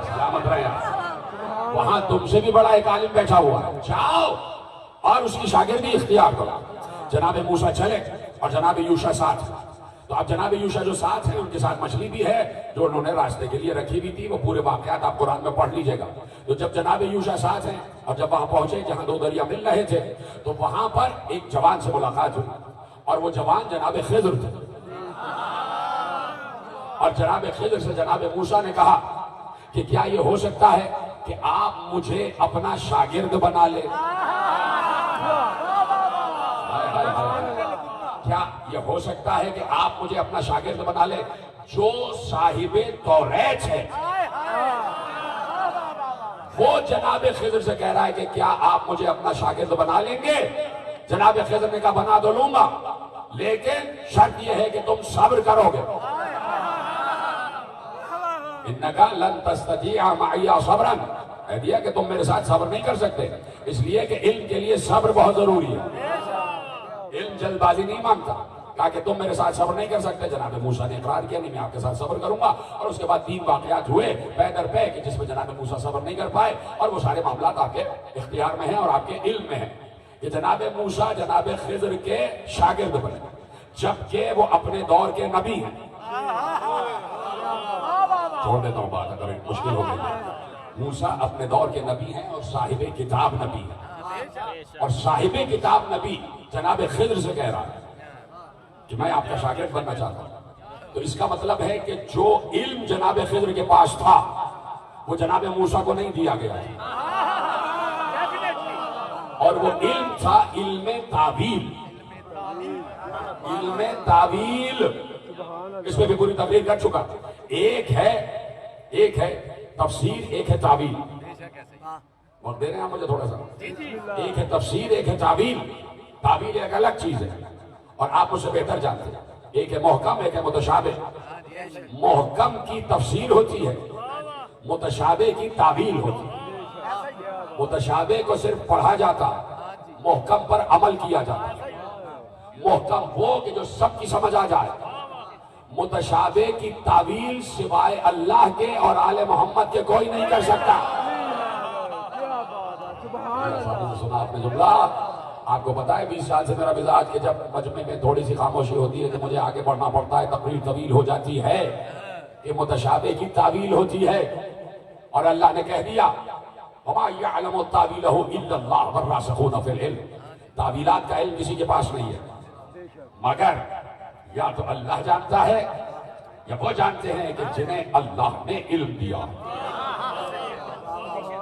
سلامت رہے، وہاں تم سے بھی بڑا ایک عالم بیٹھا ہوا ہے، جاؤ اور اس کی شاگردی اختیار کرو۔ جناب موسیٰ چلے اور جناب یوشا ساتھ، تو اب جناب یوشع جو ساتھ ہیں ان کے ساتھ مچھلی بھی ہے جو انہوں نے راستے کے لیے رکھی بھی تھی، وہ پورے واقعات آپ قرآن میں پڑھ لیجئے گا۔ تو جب جناب یوشع ساتھ ہیں اور جب وہاں پہنچے جہاں دو دریا مل رہے تھے تو وہاں پر ایک جوان سے ملاقات ہوئی، اور وہ جوان جناب خضر تھے، اور جناب خضر سے جناب موسیٰ نے کہا کہ کیا یہ ہو سکتا ہے کہ آپ مجھے اپنا شاگرد بنا لیں؟ کیا یہ ہو سکتا ہے کہ آپ مجھے اپنا شاگرد بنا لیں جو صاحب توریت ہے؟ وہ جناب خضر سے کہہ رہا ہے کہ کیا آپ مجھے اپنا شاگرد بنا لیں گے؟ جناب خضر نے کہا بنا تو لوں گا، لیکن شرط یہ ہے کہ تم صبر کرو گے۔ انکا لن تستطیع معی صبرا، کہہ دیا کہ تم میرے ساتھ صبر نہیں کر سکتے، اس لیے کہ علم کے لیے صبر بہت ضروری ہے، علم جلد بازی نہیں مانگتا۔ کہا کہ تم میرے ساتھ صبر نہیں کر سکتے۔ جناب موسیٰ نے اقرار کیا نہیں میں آپ کے ساتھ صبر کروں گا، اور اس کے بعد 3 واقعات ہوئے پے در پے کہ جس میں جناب موسیٰ صبر نہیں کر پائے، اور وہ سارے معاملات آپ کے اختیار میں ہیں اور آپ کے علم میں ہیں کہ جناب موسیٰ جناب خضر کے شاگرد بنے، جبکہ وہ اپنے دور کے نبی ہیں۔ چھوڑ دیتا ہوں بات اگر مشکل ہو گئی۔ موسیٰ اپنے دور کے نبی ہیں اور صاحب کتاب نبی ہیں، اور صاحب کتاب نبی جناب خضر سے کہہ رہا ہے کہ میں آپ کا شاگرد بننا چاہتا ہوں۔ تو اس کا مطلب ہے کہ جو علم جناب خضر کے پاس تھا وہ جناب موسیٰ کو نہیں دیا گیا، اور وہ علم تھا علم تعویل۔ علم تعویل اس میں بھی پوری تقریر کر چکا۔ ایک ہے تفسیر، ایک ہے تعویل۔ وقت دے رہے ہیں مجھے تھوڑا سا؟ ایک ہے تفسیر، ایک ہے تعویل۔ تعویل ایک الگ چیز ہے اور آپ اسے بہتر جانتے ہیں۔ ایک ہے محکم، ایک ہے متشابہ۔ محکم کی تفسیر ہوتی ہے، متشابہ کی تعویل ہوتی ہے۔ متشابہ کو صرف پڑھا جاتا، محکم پر عمل کیا جاتا۔ محکم وہ کہ جو سب کی سمجھ آ جائے، متشابہ کی تعویل سوائے اللہ کے اور آل محمد کے کوئی نہیں کر سکتا۔ سنا آپ نے جملہ؟ آپ کو پتا ہے 20 سال سے میرا مزاج کہ جب مجمع میں تھوڑی سی خاموشی ہوتی ہے کہ مجھے آگے بڑھنا پڑتا ہے، تقریر طویل ہو جاتی ہے، کہ متشابہ کی تعویل ہوتی ہے، اور اللہ نے کہہ دیا وَمَا يَعْلَمُ تَعْوِيلَهُ إِلَّا اللَّهُ وَالرَّاسِخُونَ فِي الْعِلْمِ۔ تعویلات کا علم کسی کے پاس نہیں ہے، مگر یا تو اللہ جانتا ہے یا وہ جانتے ہیں کہ جنہیں اللہ نے علم دیا۔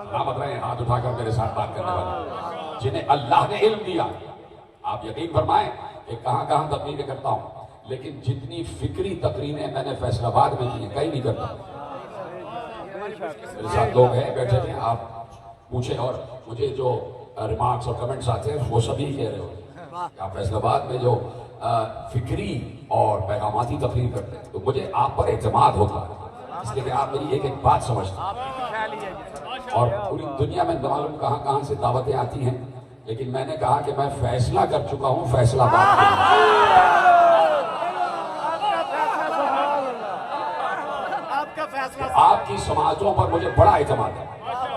سلامت رہے ہاتھ اٹھا کر میرے ساتھ بات کرنے والے، جنہیں اللہ نے علم دیا۔ آپ یقین فرمائیں کہ کہاں کہاں تقریریں کرتا ہوں، لیکن جتنی فکری تقریریں میں نے فیصل آباد میں کی ہیں کہیں نہیں کرتا۔ میرے ساتھ لوگ ہیں بیٹھے ہیں، آپ پوچھیں اور مجھے جو ریمارکس اور کمنٹس آتے ہیں وہ سبھی کہہ رہے ہو کہ آپ فیصل آباد میں جو فکری اور پیغاماتی تقریر کرتے ہیں تو مجھے آپ پر اعتماد ہوتا ہے، اس لیے کہ آپ میری ایک ایک بات سمجھتے ہیں۔ اور پوری دنیا میں معلوم کہاں کہاں سے دعوتیں آتی ہیں، لیکن میں نے کہا کہ میں فیصلہ کر چکا ہوں فیصل آباد کے لیے۔ آپ کی سماجوں پر مجھے بڑا اعتماد ہے،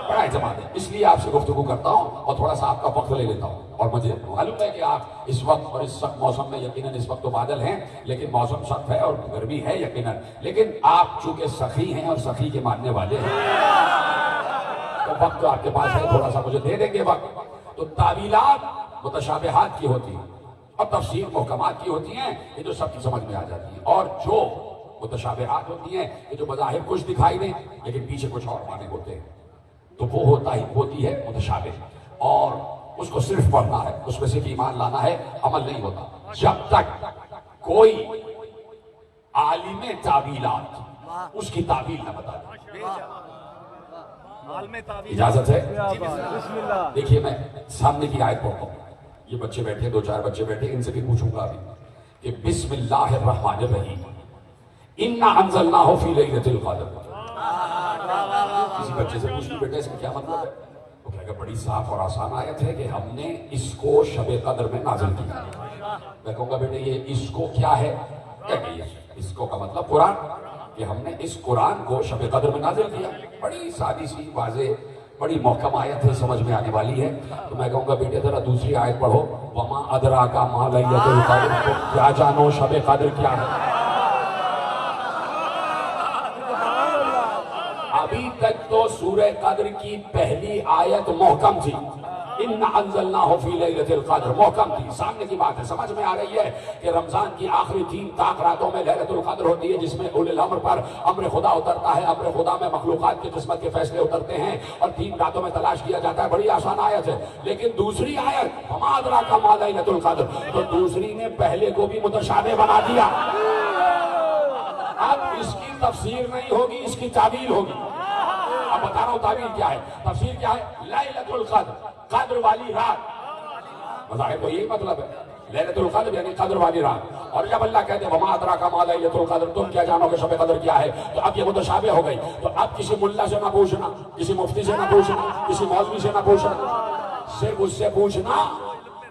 بڑا اعتماد ہے، اس لیے آپ سے گفتگو کرتا ہوں اور تھوڑا سا آپ کا وقت لے لیتا ہوں۔ اور مجھے معلوم ہے کہ آپ اس وقت اور اس سخت موسم میں یقیناً اس وقت تو بادل ہیں، لیکن موسم سخت ہے اور گرمی ہے یقیناً، لیکن آپ چونکہ سخی ہیں اور سخی کے ماننے والے ہیں تو وقت تو آپ کے پاس ہے، تھوڑا سا مجھے دے دیں گے وقت۔ تو تعویلات متشابہات کی ہوتی ہیں اور تفسیر محکمات کی ہوتی ہیں، یہ جو سب کی سمجھ میں آ جاتی ہیں، اور جو متشابہات ہوتی ہیں کہ جو بظاہر کچھ دکھائی دیں لیکن پیچھے کچھ اور معنی ہوتے ہیں، تو وہ ہوتی ہے متشابہ، اور اس کو صرف پڑھنا ہے، اس میں صرف ایمان لانا ہے، عمل نہیں ہوتا جب تک کوئی عالم تعویلات اس کی تعویل نہ بتا دے۔ اجازت ہے؟ بسم اللہ۔ دیکھیے میں سامنے کی آیت پڑھتا ہوں، یہ بچے بیٹھے 2-4 بچے بیٹھے، ان سے بھی پوچھوں گا ابھی کہ بسم اللہ الرحمن الرحیم اِنَّا أَنزَلْنَاهُ فِي لَيْلَةِ الْقَدْرِ۔ کسی بچے سے پوچھ لی بیٹا اس کا کیا مطلب ہے؟ وہ کہے گا بڑی صاف اور آسان آیت ہے کہ ہم نے اس کو شب قدر میں نازل کیا۔ میں کہوں گا بیٹے یہ اس کو کیا ہے؟ کہہ گئی اس کو کا مطلب قرآن، کہ ہم نے اس قرآن کو شب قدر میں نازل کیا۔ بڑی سادی سی واضح بڑی محکم آیت ہے، سمجھ میں آنے والی ہے۔ تو میں کہوں گا بیٹے ذرا دوسری آیت پڑھو، وَمَا أَدْرَاكَ مَا لَيْلَةُ الْقَدْرِ، تو کیا جانو شب قدر کیا ہے؟ ابھی تک تو سورہ قدر کی پہلی آیت محکم تھی، اِنَّا أَنزَلْنَاهُ فِي لَيْلَةِ الْقَدْر، محکم تھی، سامنے کی بات ہے، سمجھ میں آ رہی ہے کہ رمضان کی آخری 3 طاق راتوں میں لیلۃ القدر ہوتی ہے، جس میں اولی الامر پر امر خدا اترتا ہے، امر خدا میں مخلوقات کی قسمت کے فیصلے اترتے ہیں اور 3 راتوں میں تلاش کیا جاتا ہے۔ بڑی آسان آیت ہے، لیکن دوسری آیت وَمَا أَدْرَاكَ مَا لَيْلَةُ الْقَدْر، تو دوسری نے پہلے کو بھی متشابہ بنا دیا۔ اب اس کی تفسیر نہیں ہوگی، اس کی تعویل ہوگی۔ اب بتا رہا ہوں تعویل کیا ہے، تفسیر کیا ہے۔ لیلۃ القدر، قدر والی رات، بظاہر تو یہی مطلب ہے، لیلۃ القدر یعنی قدر والی رات۔ اور جب اللہ کہتے ہیں وَمَا أَدْرَاكَ مَا لَيْلَةُ الْقَدْر، تم کیا جانو کہ شب قدر کیا ہے، تو اب یہ متشابہ ہو گئی۔ تو اب کسی ملا سے نہ پوچھنا، کسی مفتی سے نہ پوچھنا، کسی مولوی سے نہ پوچھنا، صرف اس سے پوچھنا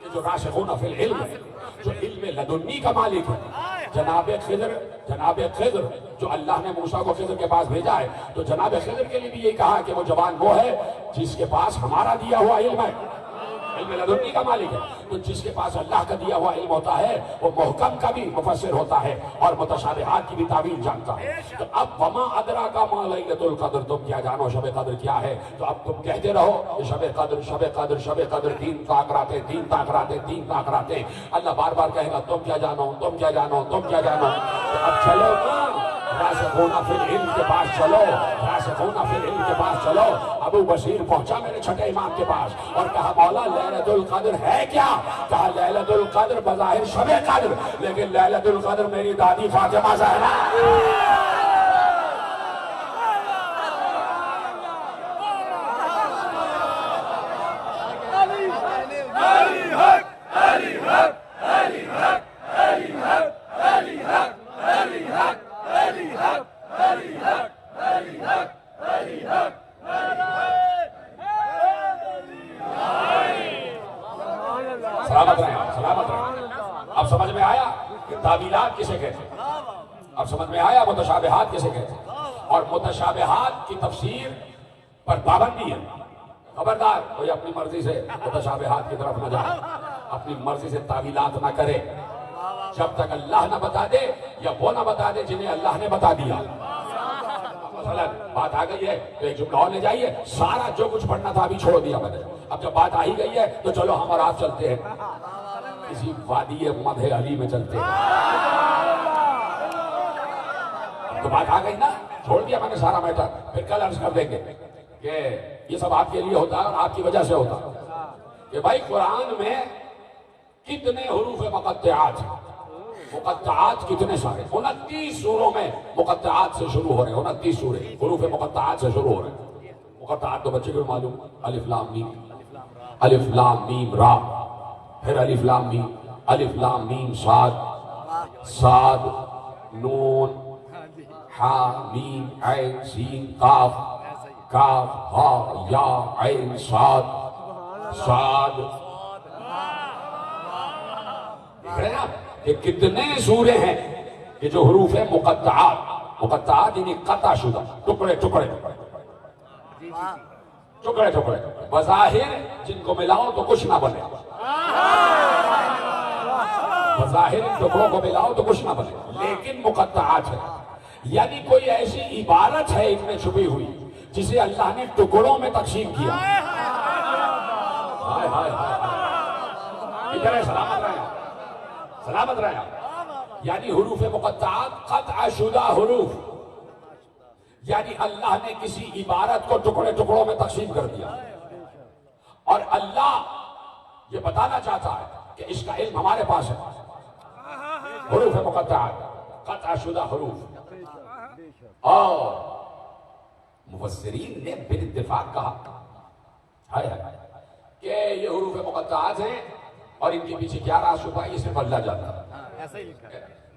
کہ جو راسخون فی العلم ہے، جو علم لدنی کا مالک ہے، جناب خضر جو اللہ نے موسیٰ کو خضر کے پاس بھیجا ہے، تو جناب خضر کے لیے بھی یہ کہا کہ وہ جوان وہ ہے جس کے پاس ہمارا دیا ہوا علم ہے، علم لدنی کا مالک ہے۔ تو جس کے پاس اللہ کا دیا ہوا علم ہوتا ہے وہ محکم کا بھی مفسر ہوتا ہے اور متشابہات کی بھی تعویل جانتا ہے۔ تو اب وما ادراک ما لیلۃ القدر، تم کیا جانو شب قدر کیا ہے، تو اب تم کہتے رہو کہ شب قدر شب قدر شب قدر، 3 طاق راتیں 3 طاق راتیں 3 طاق راتیں۔ اللہ بار بار کہے گا تم کیا جانو تم کیا جانو تم کیا جانو۔ تو اب چلو نا راسخون فی العلم کے پاس چلو، راسخون فی العلم کے پاس چلو۔ ابو بشیر پہنچا میرے چھٹے امام کے پاس اور کہا مولا لیلۃ القدر ہے کیا؟ کہا لیلۃ القدر بظاہر شب قدر، لیکن لیلۃ القدر میری دادی فاطمہ زہرا۔ سلامت رہے آپ، سلامت رہے۔ اب سمجھ میں آیا کہ تعویلات کسے کہتے ہیں، اب سمجھ میں آیا متشابہات کسے کہتے ہیں، اور متشابہات کی تفسیر پر پابندی ہے۔ خبردار کوئی اپنی مرضی سے متشابہات کی طرف نہ جائے، اپنی مرضی سے تعویلات نہ کرے جب تک اللہ نہ بتا دے یا وہ نہ بتا دے جنہیں اللہ نے بتا دیا۔ مثلا بات آ گئی ہے تو ایک جملہ اور لے جائیے، سارا جو کچھ پڑھنا تھا ابھی چھوڑ دیا میں نے، اب جب بات آ ہی گئی ہے تو چلو ہم اور آپ چلتے ہیں کسی وادی مدح علی میں چلتے ہیں۔ اب تو بات آ گئی نا، چھوڑ دیا میں نے سارا میٹر، پھر کل عرض کر دیں گے کہ یہ سب آپ کے لیے ہوتا ہے اور آپ کی وجہ سے ہوتا ہے کہ بھائی قرآن میں کتنے حروف مقطعات ہیں، مقطعات کتنے سارے، 29 سوروں میں مقطعات سے شروع ہو رہے ہیں، 29 سورے حروف مقطعات سے شروع ہو رہے ہیں۔ مقطعات تو بچے کو معلوم، الف لام میم، الف لام میم را، پھر الف لام میم، الف لام میم صاد، صاد نون ہا میم عین سین قاف، کاف ہا یا عین صاد، صاد۔ دیکھ رہے ہیں آپ کہ کتنے سورے ہیں کہ جو حروف مقطعات، مقطعات یعنی قطع شدہ، ٹکڑے ٹکڑے ٹکڑے ٹکڑے، بظاہر جن کو ملاؤ تو کچھ نہ بنے، بظاہر ان ٹکڑوں کو ملاؤ تو کچھ نہ بنے، لیکن مقطعات ہے، یعنی کوئی ایسی عبارت ہے ان میں چھپی ہوئی جسے اللہ نے ٹکڑوں میں تقسیم کیا۔ ہائے ہائے ہائے، ادھر ہے، سلامت رہے آپ، سلامت رہے آپ۔ یعنی حروف مقطعات قطع شدہ حروف، یعنی اللہ نے کسی عبارت کو ٹکڑے ٹکڑوں میں تقسیم کر دیا، اور اللہ یہ بتانا چاہتا ہے کہ اس کا علم ہمارے پاس ہے۔ حروف مقطعات قطع شدہ حروف، اور مفسرین نے بالاتفاق کہا کہ یہ حروف مقطعات ہیں اور ان کے پیچھے کیا راز چھپا ہے یہ صرف اللہ جانتا ہے،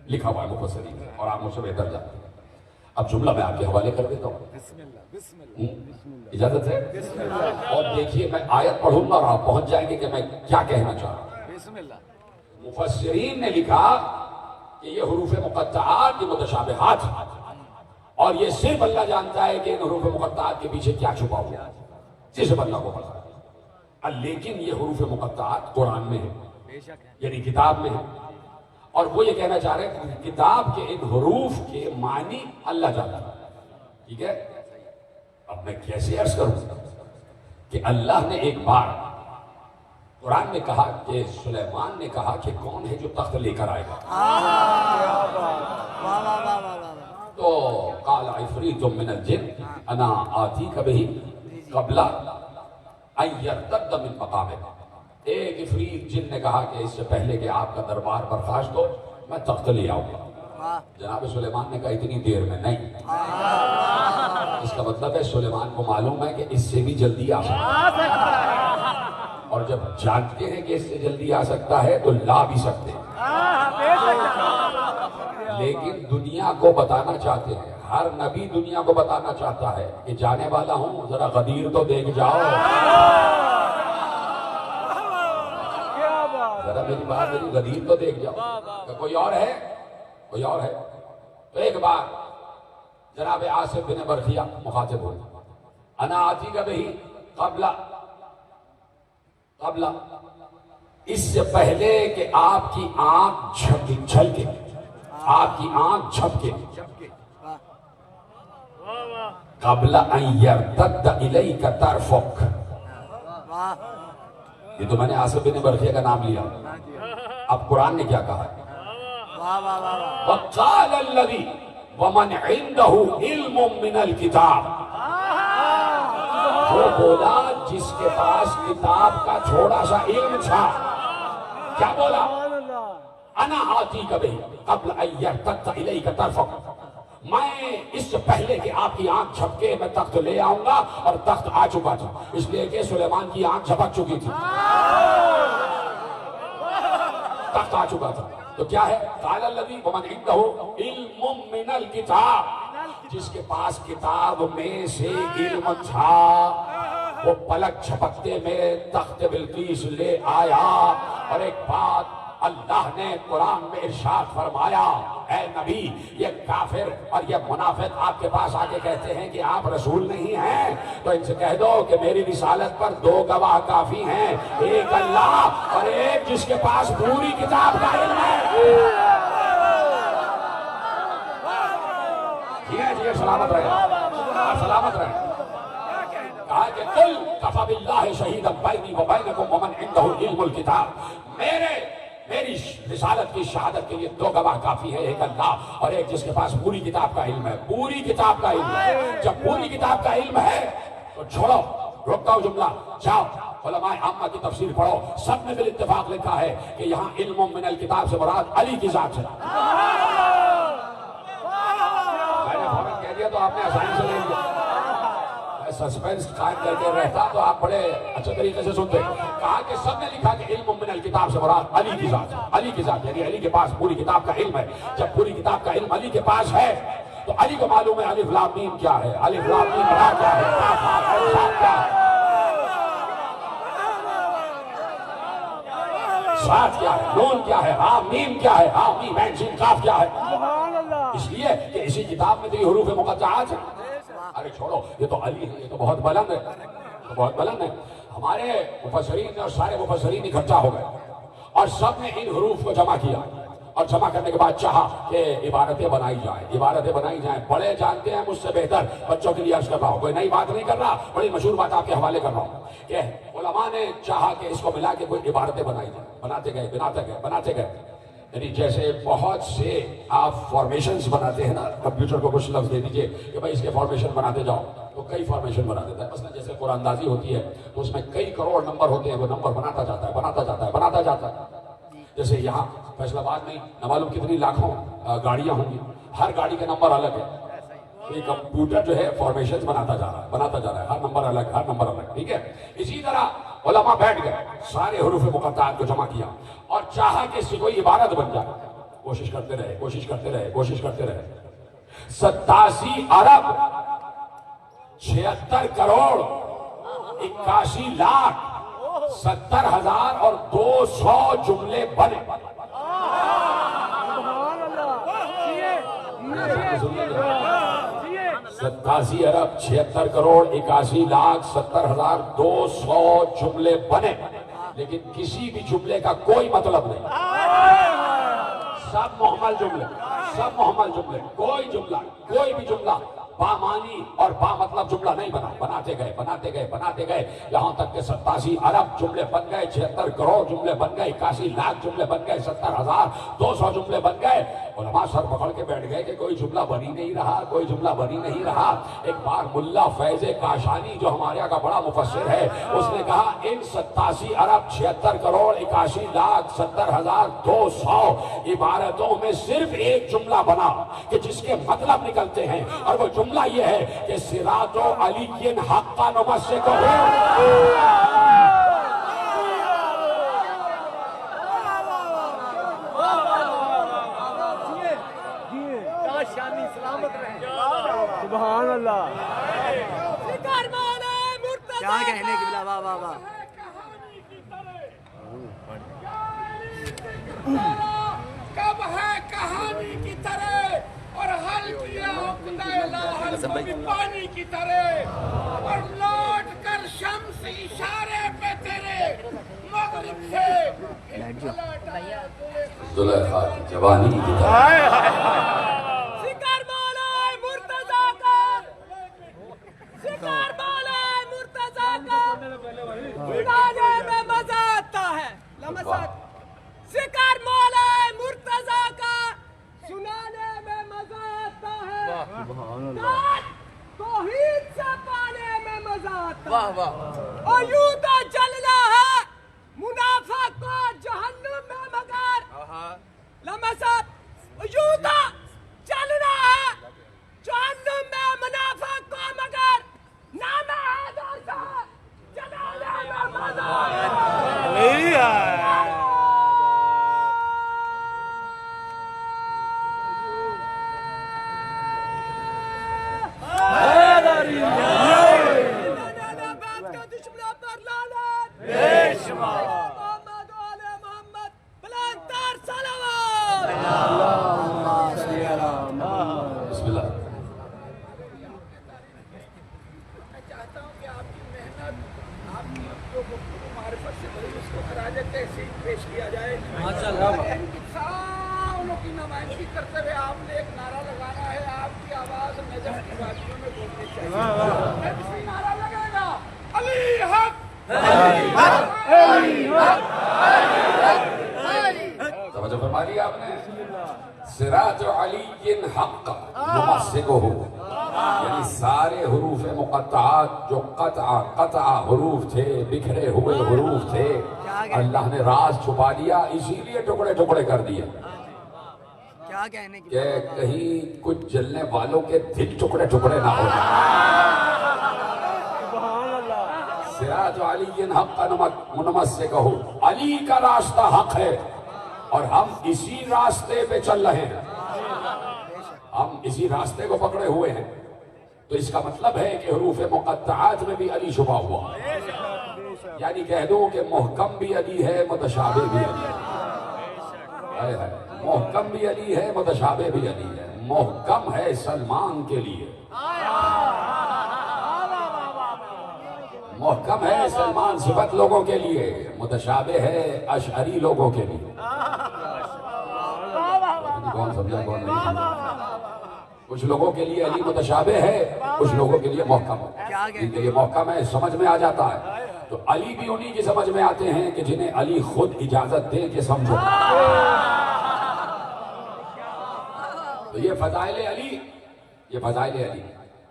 لکھا ہوا ہے مفسرین نے، اور آپ مجھ سے بہتر جانتے ہیں۔ اب جملہ میں آپ کے حوالے کر دیتا ہوں، اجازت ہے؟ اور دیکھیے میں آیت پڑھوں گا اور آپ پہنچ جائیں گے کہ میں کیا کہنا چاہ رہا ہوں۔ مفسرین نے لکھا کہ یہ حروف مقطعات یہ متشابہات ہیں، اور یہ صرف اللہ جانتا ہے کہ ان حروف مقطعات کے پیچھے کیا چھپا ہوا ہے، صرف اللہ کو پتا ہے۔ لیکن یہ حروف مقطعات قرآن میں ہے، یعنی کتاب میں ہے، اور وہ یہ کہنا چاہ رہے ہیں کہ کتاب کے ان حروف کے معنی اللہ جانتا ہے، ٹھیک ہے؟ اب میں کیسے عرض کروں کہ اللہ نے ایک بار قرآن میں کہا کہ سلیمان نے کہا کہ کون ہے جو تخت لے کر آئے گا؟ تو قال عفریت من الجن انا آتیک بہ قبل ان یرتد من مقامک. ایک عفریت جن نے کہا کہ اس سے پہلے کہ آپ کا دربار برخاست ہو میں تخت لے آؤں گا. جناب سلیمان نے کہا اتنی دیر میں نہیں. اس کا مطلب ہے سلیمان کو معلوم ہے کہ اس سے بھی جلدی آ سکتا ہے، اور جب جانتے ہیں کہ اس سے جلدی آ سکتا ہے تو لا بھی سکتے ہیں. لیکن دنیا کو بتانا چاہتے ہیں، ہر نبی دنیا کو بتانا چاہتا ہے کہ جانے والا ہوں ذرا غدیر تو دیکھ جاؤ. ذرا میری بات، میری غدیر تو دیکھ جاؤ. کہ کوئی اور ہے، کوئی اور ہے. تو ایک بار جناب آصف بن برخیہ مخاطب ہوئے، انا آتیک بہ قبل اس سے پہلے کہ آپ کی آنکھ جھلکے، آپ کی آنکھ جھپکے، قبل ان یرتد الیک طرفک. یہ تو میں نے آصف بن برخیہ کا نام لیا. اب قرآن نے کیا کہا؟ وقال الذی ومن عنده علم من الکتاب. وہ بولا جس کے پاس کتاب کا تھوڑا سا علم تھا. کیا بولا؟ انا آتیک بہ قبل ان یرتد الیک طرفک. میں اس سے پہلے کہ آپ کی آنکھ جھپکے میں تخت لے آؤں گا، اور تخت آ چکا تھا، اس لیے کہ سلیمان کی آنکھ جھپک چکی تھی، تخت آ چکا تھا. تو کیا ہے؟ قال الذی ومن عنده علم من الکتاب. جس کے پاس کتاب میں سے علم تھا وہ پلک جھپکتے میں تخت بلقیس لے آیا. اور ایک بات اللہ نے قرآن میں ارشاد فرمایا، اے نبی یہ کافر اور یہ منافق آپ کے پاس آ کے کہتے ہیں کہ آپ رسول نہیں ہیں، تو ان سے کہہ دو کہ میری رسالت پر دو گواہ کافی ہیں، ایک اللہ اور ایک جس کے پاس پوری کتاب کا علم ہے. جی سلامت رہے، سلامت رہے. کہا کہ قل کفی باللہ شہیدا بینی و بینکم ومن عنده علم الکتاب. میری رسالت کی شہادت کے لیے دو گواہ کافی ہے، ایک اللہ اور ایک جس کے پاس پوری کتاب کا علم ہے. پوری کتاب کا علم ہے. جب پوری کتاب کا علم ہے تو چھوڑو، روکتا ہوں جملہ، جاؤ علماء عامہ کی تفسیر پڑھو. سب نے بالاتفاق لکھا ہے کہ یہاں علم من الکتاب سے مراد علی کی ذات ہے. میں نے فوراً کہہ دیا تو آپ نے آسانی سے لے لیا. سسپینس قائم کر کے رہتا تو آپ بڑے اچھے طریقے سے سنتے. کہا کہ سب نے لکھا کہ علم من الکتاب سے مراد علی کی ذات ہے. علی کی ذات یعنی علی کے پاس پوری کتاب کا علم ہے. جب پوری کتاب کا علم علی کے پاس ہے تو علی کو معلوم ہے الف لام میم کیا ہے، الف لام میم را کیا ہے، کاف ہا عین صاد کیا ہے، صاد کیا ہے، نون کیا ہے، ہا میم کیا ہے، ہا میم عین سین قاف کیا ہے. اس لیے کہ اسی کتاب میں تو یہ حروف مقطعات ہیں. ارے چھوڑو، یہ تو علی ہے، یہ تو بہت بلند ہے، بہت بلند ہے. ہمارے مفسرین اور سارے مفسرین اکٹھا ہو گئے اور سب نے ان حروف کو جمع کیا، اور جمع کرنے کے بعد چاہا کہ عبارتیں بنائی جائیں، عبارتیں بنائی جائیں. بڑے جانتے ہیں مجھ سے بہتر، بچوں کے لیے عرض کر رہا ہوں، کوئی نئی بات نہیں کر رہا، بڑی مشہور بات آپ کے حوالے کر رہا ہوں کہ علماء نے چاہا کہ اس کو ملا کے کوئی عبارتیں بنائی جائیں. بناتے گئے بناتے گئے. یعنی جیسے بہت سے آپ فارمیشنز بناتے ہیں نا، کمپیوٹر کو کچھ لفظ دے دیجئے کہ بھائی اس کے فارمیشن بناتے جاؤ تو کئی فارمیشن بنا دیتا ہے. مثلا جیسے قرآن اندازی ہوتی ہے تو اس میں کئی کروڑ نمبر ہوتے ہیں، وہ نمبر بناتا جاتا ہے. جیسے یہاں فیصل آباد میں نہ معلوم کتنی لاکھوں گاڑیاں ہوں گی، ہر گاڑی کا نمبر الگ ہے. یہ کمپیوٹر جو ہے فارمیشنز بناتا جا رہا ہے، ہر نمبر الگ، ٹھیک ہے. اسی طرح علماء بیٹھ گئے، سارے حروف مقطعات کو جمع کیا اور چاہا کہ اس سے کوئی عبارت بن جائے. کوشش کرتے رہے. 87 ارب 76 کروڑ 81 لاکھ 70,000 اور 200 جملے بنے. 87 ارب 76 کروڑ 81 لاکھ 70,000 200 جملے بنے، لیکن کسی بھی جملے کا کوئی مطلب نہیں. سب محمل جملے، کوئی بھی جملہ بامانی اور با مطلب جملہ نہیں بنا، بناتے گئے یہاں تک کہ 87 ارب جملے بن گئے، 76 کروڑ جملے بن گئے، 81 لاکھ جملے بن گئے، 70,200 جملے بن گئے۔ علماء سر پکڑ کے بیٹھ گئے کہ کوئی جملہ بن ہی نہیں رہا۔ ایک بار ملا فیض کاشانی جو ہمارے یہاں کا بڑا مفسر ہے، اس نے کہا ان 87 ارب 76 کروڑ 81 لاکھ 70,200 عبارتوں میں صرف ایک جملہ بنا کہ جس کے مطلب نکلتے ہیں، اور وہ جملہ یہ ہے کہ صراط علی حقا نمسک سبحان اللہ۔ کیا کہنے کی بلا، واہ واہ واہ۔ کب ہے کہانی کی طرح اور حل کیا عقدہ لاحل کو بھی پانی کی طرح، اور لوٹ کر شمس اشارے پہ تیرے مغرب سے زلیخا کی جوانی کی طرح۔ سکر مولا مرتضی کا، سکر مولا مرتضی کا سنانے میں مزہ آتا ہے۔ سکر مولا مرتضی کا سنانے میں مزہ آتا ہے، توحید سے پانے میں مزہ آتا ہے، اور یوں تو چلنا ہے منافق کو جہنم میں مگر لمسات، یوں تو چلنا ہے جہنم میں منافق کو مگر نام حیدر سے جلانے میں مزہ آتا ہے۔ بسم اللہ۔ میں چاہتا ہوں کہ آپ کی محنت، آپ کی جو معرفت سے بڑی اس کو خراج تحسین پیش کیا جائے۔ ساروں کی نمائندگی کرتے ہوئے آپ نے ایک نعرہ لگانا ہے، آپ کی آواز نجف کی وادیوں میں بولنی چاہیے۔ کسی نعرہ لگے گا علی حق، توجہ فرما لیا آپ نے؟ صراط علی حق نمسکہ، یعنی سارے حروف مقطعات جو قطع حروف تھے، بکھرے ہوئے حروف تھے، اللہ نے راز چھپا لیا، اسی لیے ٹکڑے ٹکڑے کر دیا کیا کہنے کی، کہ کہیں کچھ جلنے والوں کے دل ٹکڑے ٹکڑے نہ ہو جائیں۔ صراط علی حق نمسکہ، علی کا راستہ حق ہے اور ہم اسی راستے پہ چل رہے ہیں، ہم اسی راستے کو پکڑے ہوئے ہیں۔ تو اس کا مطلب ہے کہ حروف مقطعات میں بھی علی چھپا ہوا، یعنی کہہ دو کہ محکم بھی علی ہے، متشابہ بھی علی ہے۔ محکم بھی علی ہے، متشابہ بھی علی ہے۔ محکم ہے سلمان کے لیے، محکم ہے سلمان صفت لوگوں کے لیے، متشابہ ہے اشعری لوگوں کے لیے۔ کون سمجھا کون نہیں سمجھا؟ کچھ لوگوں کے لیے علی متشابہ ہے، کچھ لوگوں کے لیے محکم ہے۔ جن کے لیے محکم ہے سمجھ میں آ جاتا ہے، تو علی بھی انہی کی سمجھ میں آتے ہیں کہ جنہیں علی خود اجازت دے کہ سمجھو۔ تو یہ فضائل علی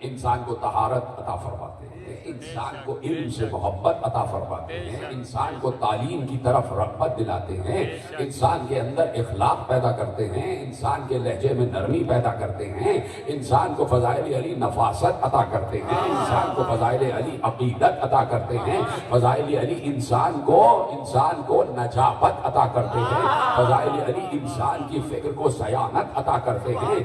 انسان کو طہارت عطا فرماتے ہیں، انسان کو علم سے محبت عطا فرماتے ہیں، انسان کو تعلیم کی طرف رغبت دلاتے ہیں، انسان کے اندر اخلاق پیدا کرتے ہیں، انسان کے لہجے میں نرمی پیدا کرتے ہیں، انسان کو فضائل علی نفاست عطا کرتے ہیں، انسان کو فضائل علی عقیدت عطا کرتے ہیں، فضائل علی انسان کو نجابت عطا کرتے ہیں، فضائل علی انسان کی فکر کو سیانت عطا کرتے ہیں،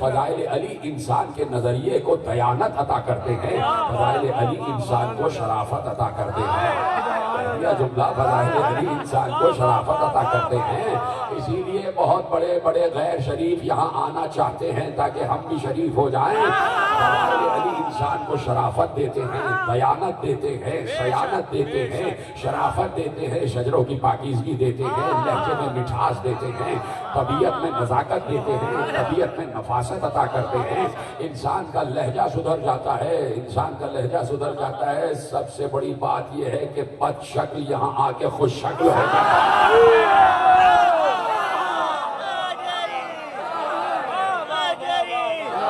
فضائل علی انسان کے نظریے کو دیانت عطا کرتے ہیں، فضائل علی انسان کو شرافت عطا کرتے ہیں۔ یہ جملہ فضائل علی انسان کو شرافت عطا کرتے ہیں۔ اسی لیے بہت بڑے بڑے غیر شریف یہاں آنا چاہتے ہیں تاکہ ہم بھی شریف ہو جائیں. ہمارے علی انسان کو شرافت دیتے ہیں, دیانت دیتے ہیں, سیانت دیتے ہیں, شرافت دیتے ہیں, شجروں کی پاکیزگی دیتے ہیں, لہجے میں مٹھاس دیتے ہیں, طبیعت میں نزاکت دیتے ہیں, طبیعت میں نفاست عطا کرتے ہیں. انسان کا لہجہ سدھر جاتا ہے, انسان کا لہجہ سدھر جاتا ہے. سب سے بڑی بات یہ ہے کہ بد شکل یہاں آ کے خوش شکل ہو جاتا ہے.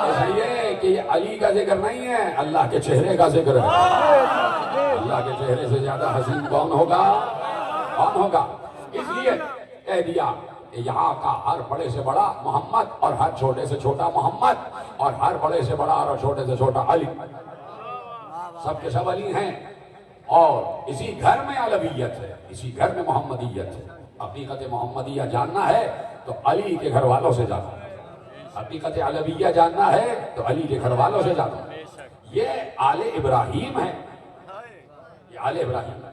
اس لیے کہ یہ علی کا ذکر نہیں ہے, اللہ کے چہرے کا ذکر ہے. اللہ کے چہرے سے زیادہ حسین کون ہوگا؟ کون ہوگا؟ اس لیے کہہ دیا کہ یہاں کا ہر بڑے سے بڑا محمد اور ہر چھوٹے سے چھوٹا محمد اور ہر بڑے سے بڑا اور چھوٹے سے چھوٹا علی. سب کے سب علی ہیں اور اسی گھر میں علویت ہے, اسی گھر میں محمدیت ہے. حقیقت محمدیہ جاننا ہے تو علی کے گھر والوں سے جاننا. حقیقت علویہ جاننا ہے تو علی کے گھر والوں سے جاننا. یہ آل ابراہیم ہے, یہ آل ابراہیم ہے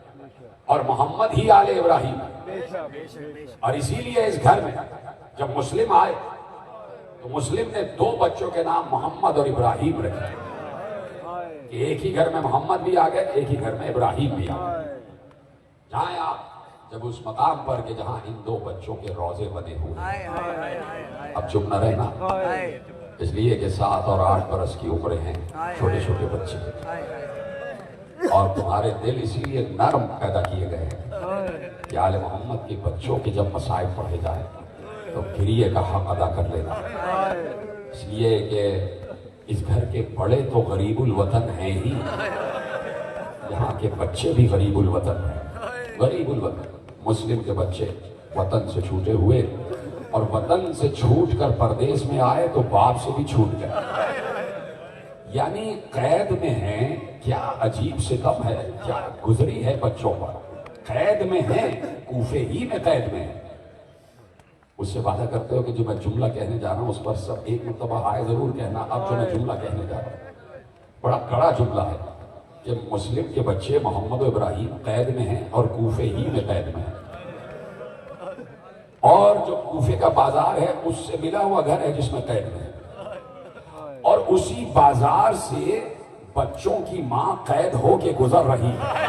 اور محمد ہی آل ابراہیم ہے. اور اسی لیے اس گھر میں جب مسلم آئے تو مسلم نے دو بچوں کے نام محمد اور ابراہیم رکھے. ایک ہی گھر میں محمد بھی آ گئے, ایک ہی گھر میں ابراہیم بھی آ گئے. جائیں آپ جب اس مقام پر کہ جہاں ان دو بچوں کے روزے بنے ہوئے, اب چپ نہ رہنا, اس لیے کہ 7 اور 8 برس کی عمریں ہیں, چھوٹے چھوٹے بچے, اور تمہارے دل اسی لیے نرم پیدا کیے گئے ہیں کہ آل محمد کے بچوں کے جب مصائب پڑھے جائیں تو گریے کا حق ادا کر لینا. اس لیے کہ اس گھر کے بڑے تو غریب الوطن ہیں ہی, یہاں کے بچے بھی غریب الوطن ہیں. غریب الوطن مسلم کے بچے وطن سے چھوٹے ہوئے اور وطن سے چھوٹ کر پردیس میں آئے تو باپ سے بھی چھوٹ گئے, یعنی قید میں ہیں. کیا عجیب ستم ہے, کیا گزری ہے بچوں پر. قید میں ہیں, کوفے ہی میں قید میں ہیں. اس سے وعدہ کرتے ہو کہ جو میں جملہ کہنے جا رہا ہوں اس پر سب ایک مرتبہ ہائے ضرور کہنا. اب جو میں جملہ کہنے جا رہا ہوں بڑا کڑا جملہ ہے کہ مسلم کے بچے محمد و ابراہیم قید میں ہیں اور کوفے ہی میں قید میں ہیں, اور جو کوفے کا بازار ہے اس سے ملا ہوا گھر ہے جس میں قید میں ہے, اور اسی بازار سے بچوں کی ماں قید ہو کے گزر رہی ہے.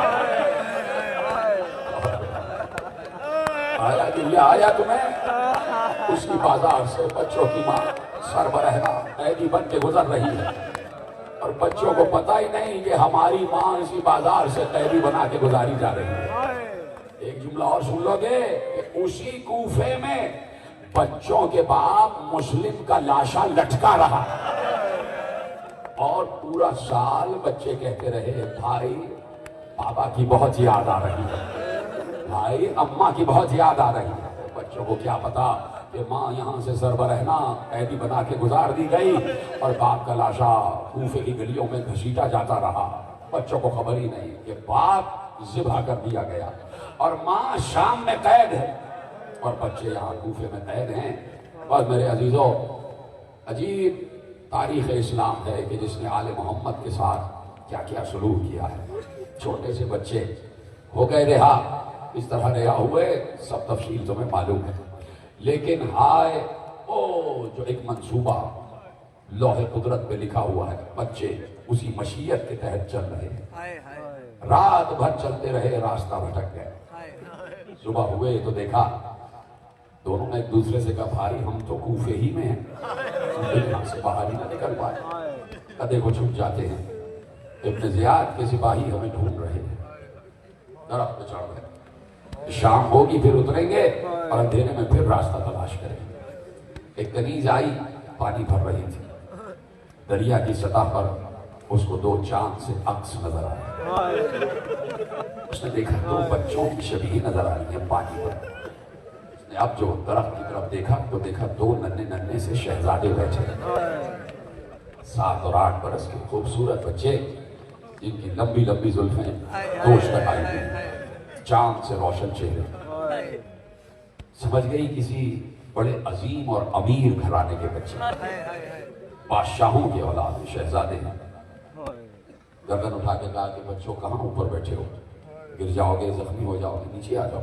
آیا کہ یہ آیا تمہیں؟ اس کی بازار سے بچوں کی ماں سربراہ قیدی بن کے گزر رہی ہے, اور بچوں کو پتہ ہی نہیں کہ ہماری ماں اسی بازار سے قیدی بنا کے گزاری جا رہی ہے. ایک جملہ اور سن لو گے کہ اسی کوفے میں بچوں کے باپ مسلم کا لاشا لٹکا رہا, اور پورا سال بچے کہتے رہے بھائی بابا کی بہت یاد آ رہی ہے, بھائی اماں کی بہت یاد آ رہی ہے. بچوں کو کیا پتا کہ ماں یہاں سے سربراہ قیدی بنا کے گزار دی گئی اور باپ کا لاشا کوفے کی گلیوں میں گھسیٹا جاتا رہا. بچوں کو خبر ہی نہیں کہ باپ ذبح کر دیا گیا اور ماں شام میں قید ہے اور بچے یہاں کوفے میں قید ہیں. بس میرے عزیزوں, عجیب تاریخ اسلام ہے کہ جس نے آل محمد کے ساتھ کیا کیا سلوک کیا ہے. چھوٹے سے بچے ہو گئے رہا, اس طرح رہا ہوئے, سب تفصیل تمہیں معلوم ہے. لیکن ہائے او جو ایک منصوبہ لوح قدرت پہ لکھا ہوا ہے, بچے اسی مشیت کے تحت چل رہے ہیں. رات بھر چلتے رہے, راستہ بھٹک گئے. صبح ہوئے تو دیکھا دونوں نے ایک دوسرے سے کہا بھائی ہم تو کوفے ہی میں ہیں, یہاں سے باہر ہی نہ نکل پائے. کدے کو چھپ جاتے ہیں. ابن زیاد کے سپاہی ہمیں ڈھونڈ رہے ہیں, درخت پہ چڑھ گئے. شام ہوگی پھر اتریں گے اور اندھیرے میں پھر راستہ تلاش کریں گے. ایک کنیز آئی, پانی بھر رہی تھی. دریا کی سطح پر اس کو 2 چاند سے عکس نظر آئے. اس نے دیکھا 2 بچوں کی شبیہ نظر آ رہی ہے پانی پر. اس نے اب جو درخت کی طرف دیکھا تو دیکھا 2 ننھے سے شہزادے بیٹھے, 7 اور 8 برس کے خوبصورت بچے جن کی لمبی لمبی زلفیں دوش تک آئی ہوئی, چاند سے روشن چہرے. سمجھ گئی کسی بڑے عظیم اور امیر گھرانے کے بچے, بادشاہوں کے اولاد شہزادے ہیں. گردن اٹھا کے کہا کہ بچوں کہاں اوپر بیٹھے ہو, گر جاؤ گے, زخمی ہو جاؤ گے, نیچے آ جاؤ.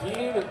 3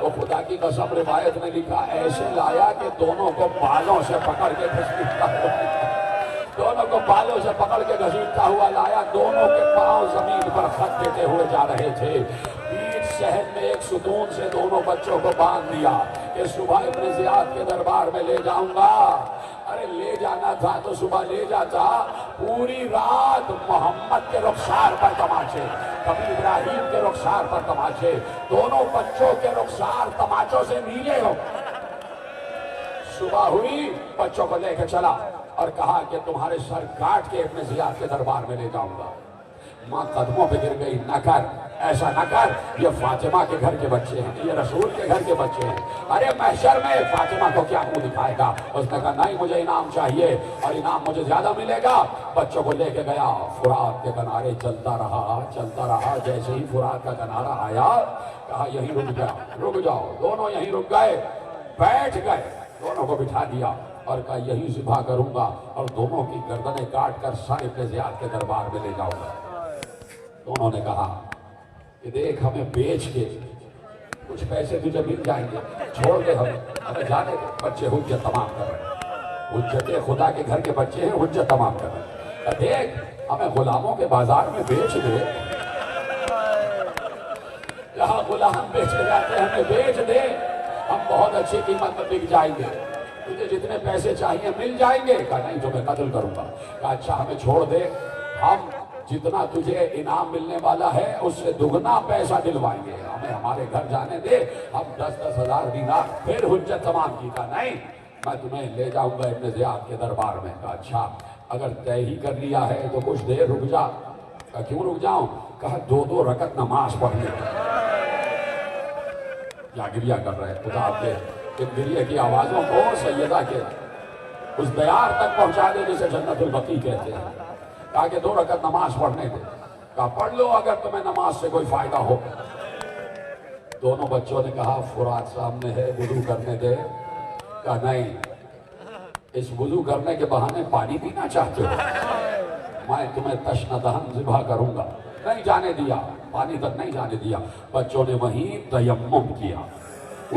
تو خدا کی قسم روایت میں لکھا ایسے لایا کہ دونوں کو بالوں سے پکڑ کے گھسیٹتا ہوا، دونوں کو بالوں سے پکڑ کے گھسیٹتا ہوا لایا، دونوں کے پاؤں زمین پر خط دیتے ہوئے جا رہے تھے۔ پیٹ شہر میں ایک ستون سے دونوں بچوں کو باندھ دیا کہ صبح ابن زیاد کے دربار میں لے جاؤں گا۔ ارے لے جانا تھا تو صبح لے جاتا، پوری رات محمد کے رخسار پر تماچے، کبھی ابراہیم کے رخسار پر تماچے، دونوں بچوں کے رخسار تماچوں سے نیلے ہو۔ صبح ہوئی، بچوں کو لے کے چلا اور کہا کہ تمہارے سر کاٹ کے ابن زیاد کے دربار میں لے جاؤں گا۔ ماں قدموں پہ گر گئی، نہ کر، ایسا نہ کر، یہ فاطمہ کے گھر کے بچے ہیں، یہ رسول کے گھر کے بچے ہیں، ارے محشر میں فاطمہ کو کیا منہ دکھائے گا؟ اس نے کہا نہیں، مجھے انعام چاہیے اور انعام مجھے زیادہ ملے گا۔ بچوں کو لے کے گیا، فرات کے کنارے چلتا رہا، جیسے ہی فرات کا کنارہ آیا کہا یہیں رک جاؤ، دونوں یہیں رک گئے، بیٹھ گئے، دونوں کو بٹھا دیا اور کہا یہی ذبح کروں گا اور دونوں کی گردنیں کاٹ کر سر ابن زیاد کے دربار میں لے جاؤں گا۔ دونوں نے کہا کہ دیکھ ہمیں بیچ کے کچھ پیسے تجھے مل جائیں گے، چھوڑ دے ہمیں جانے دے۔ بچے حجت تمام کر رہے، حجت خدا کے گھر کے بچے ہیں، حجت تمام کر رہے، دیکھ ہمیں غلاموں کے بازار میں بیچ دے، جہاں غلام بیچے جاتے ہیں ہمیں بیچ دے، ہم بہت اچھی قیمت میں بک جائیں گے، تجھے جتنے پیسے چاہیے مل جائیں گے۔ کہا نہیں، تمہیں قتل کروں گا۔ کہا اچھا ہمیں چھوڑ دے، ہم جتنا تجھے انعام ملنے والا ہے اس سے دگنا پیسہ دلوائیں گے، ہمیں ہمارے گھر جانے دے، ہم 10-10 ہزار دینار۔ پھر حجت تمام کی، کہا نہیں میں تمہیں لے جاؤں گا ابن زیاد کے دربار میں۔ کہا اچھا اگر طے ہی کر لیا ہے تو کچھ دیر رک جا۔ کہا کیوں رک جاؤں؟ کہا 2 رکعت نماز پڑھنے کیا گریہ کر رہے خدا آپ کے ان گریہ کی آوازوں کو سیدہ کے اس دیار تک پہنچا دے جسے جنت البقیع کہتے ہیں۔ کہا کہ 2 رکعت نماز پڑھنے دے۔ کہا پڑھ لو اگر تمہیں نماز سے کوئی فائدہ ہو۔ دونوں بچوں نے کہا فرات سامنے ہے، وضو کرنے دے۔ کہا نہیں، اس وضو کرنے کے بہانے پانی پینا چاہتے ہو؟ میں تمہیں تشنہ دہن ذبح کروں گا۔ نہیں جانے دیا، پانی تک نہیں جانے دیا۔ بچوں نے وہیں تیمم کیا،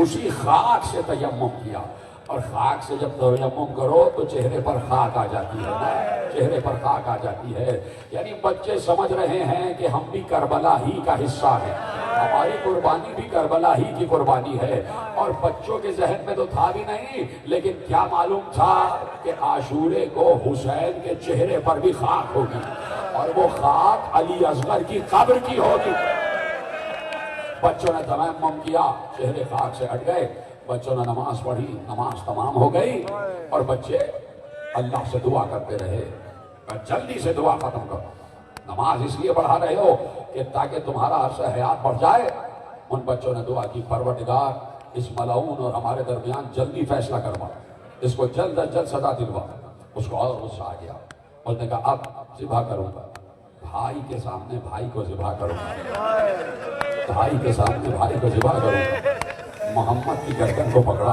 اسی خاک سے تیمم کیا، اور خاک سے جب تیمم کرو تو چہرے پر خاک آ جاتی ہے نا، چہرے پر خاک آ جاتی ہے۔ یعنی بچے سمجھ رہے ہیں کہ ہم بھی کربلا ہی کا حصہ ہیں، ہماری قربانی بھی کربلا ہی کی قربانی ہے۔ اور بچوں کے ذہن میں تو تھا بھی نہیں، لیکن کیا معلوم تھا کہ عاشورے کو حسین کے چہرے پر بھی خاک ہوگی، اور وہ خاک علی اصغر کی قبر کی ہوگی۔ بچوں نے تیمم کیا، چہرے خاک سے ہٹ گئے، بچوں نے نماز پڑھی، نماز تمام ہو گئی، اور بچے اللہ سے دعا کرتے رہے کہ جلدی سے دعا ختم کرو۔ نماز اس لیے پڑھا رہے ہو کہ تاکہ تمہارا عرصہ حیات بڑھ جائے۔ ان بچوں نے دعا کی پروردگار اس ملعون اور ہمارے درمیان جلدی فیصلہ کروا، اس کو جلد از جلد سزا دلوا۔ اس کو اور غصہ آ گیا، اس نے کہا اب ذبح کروں گا، بھائی کے سامنے بھائی کو ذبح کروں گا، بھائی کے سامنے بھائی کو ذبح کروں گا۔ محمد کی گردن کو پکڑا،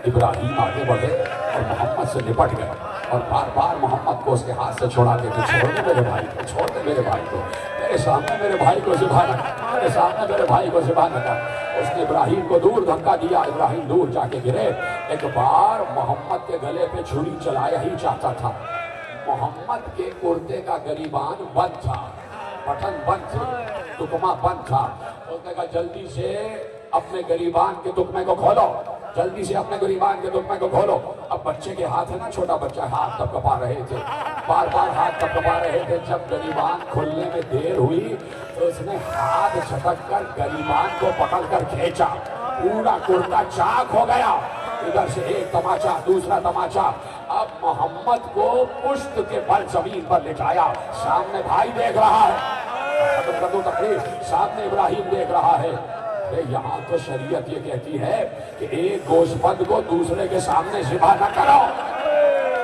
ابراہیم آگے بڑھے اور محمد سے لپٹ گئے، اور بار بار محمد کو اس کے ہاتھ سے چھوڑاتے تھے، چھوڑ دے میرے بھائی کو، چھوڑ دے میرے بھائی کو، میرے سامنے میرے بھائی کو ذبح نہ کر، میرے سامنے میرے بھائی کو ذبح نہ کر۔ اس نے ابراہیم کو دور دھکا دیا، ابراہیم دور جا کے گرے۔ ایک بار محمد کے گلے پہ چھری چلایا ہی چاہتا تھا، محمد کے کرتے کا گریبان بند تھا، بٹن بند تھے، تکمہ بند تھا۔ اس نے کہا جلدی سے اپنے گریبان کے تکمے کو کھولو، جلدی سے اپنے گریبان کے تکمے کو کھولو۔ اب بچے کے ہاتھ ہے نا، چھوٹا بچہ، ہاتھ تب کپا رہے تھے، بار بار ہاتھ تب کپا رہے تھے۔ جب گریبان کھولنے میں دیر ہوئی تو اس نے ہاتھ چھٹک کر گریبان کو پکڑ کر کھینچا، پورا کرتا چاک ہو گیا۔ ادھر سے ایک تماچا، دوسرا تماچا۔ اب محمد کو پشت کے بل زمین پر لٹایا، سامنے بھائی دیکھ رہا ہے، ختم کر دو تقریر، سامنے ابراہیم دیکھ رہا ہے۔ یہاں تو شریعت یہ کہتی ہے کہ ایک گوشت بند کو دوسرے کے سامنے ذبح نہ کرو،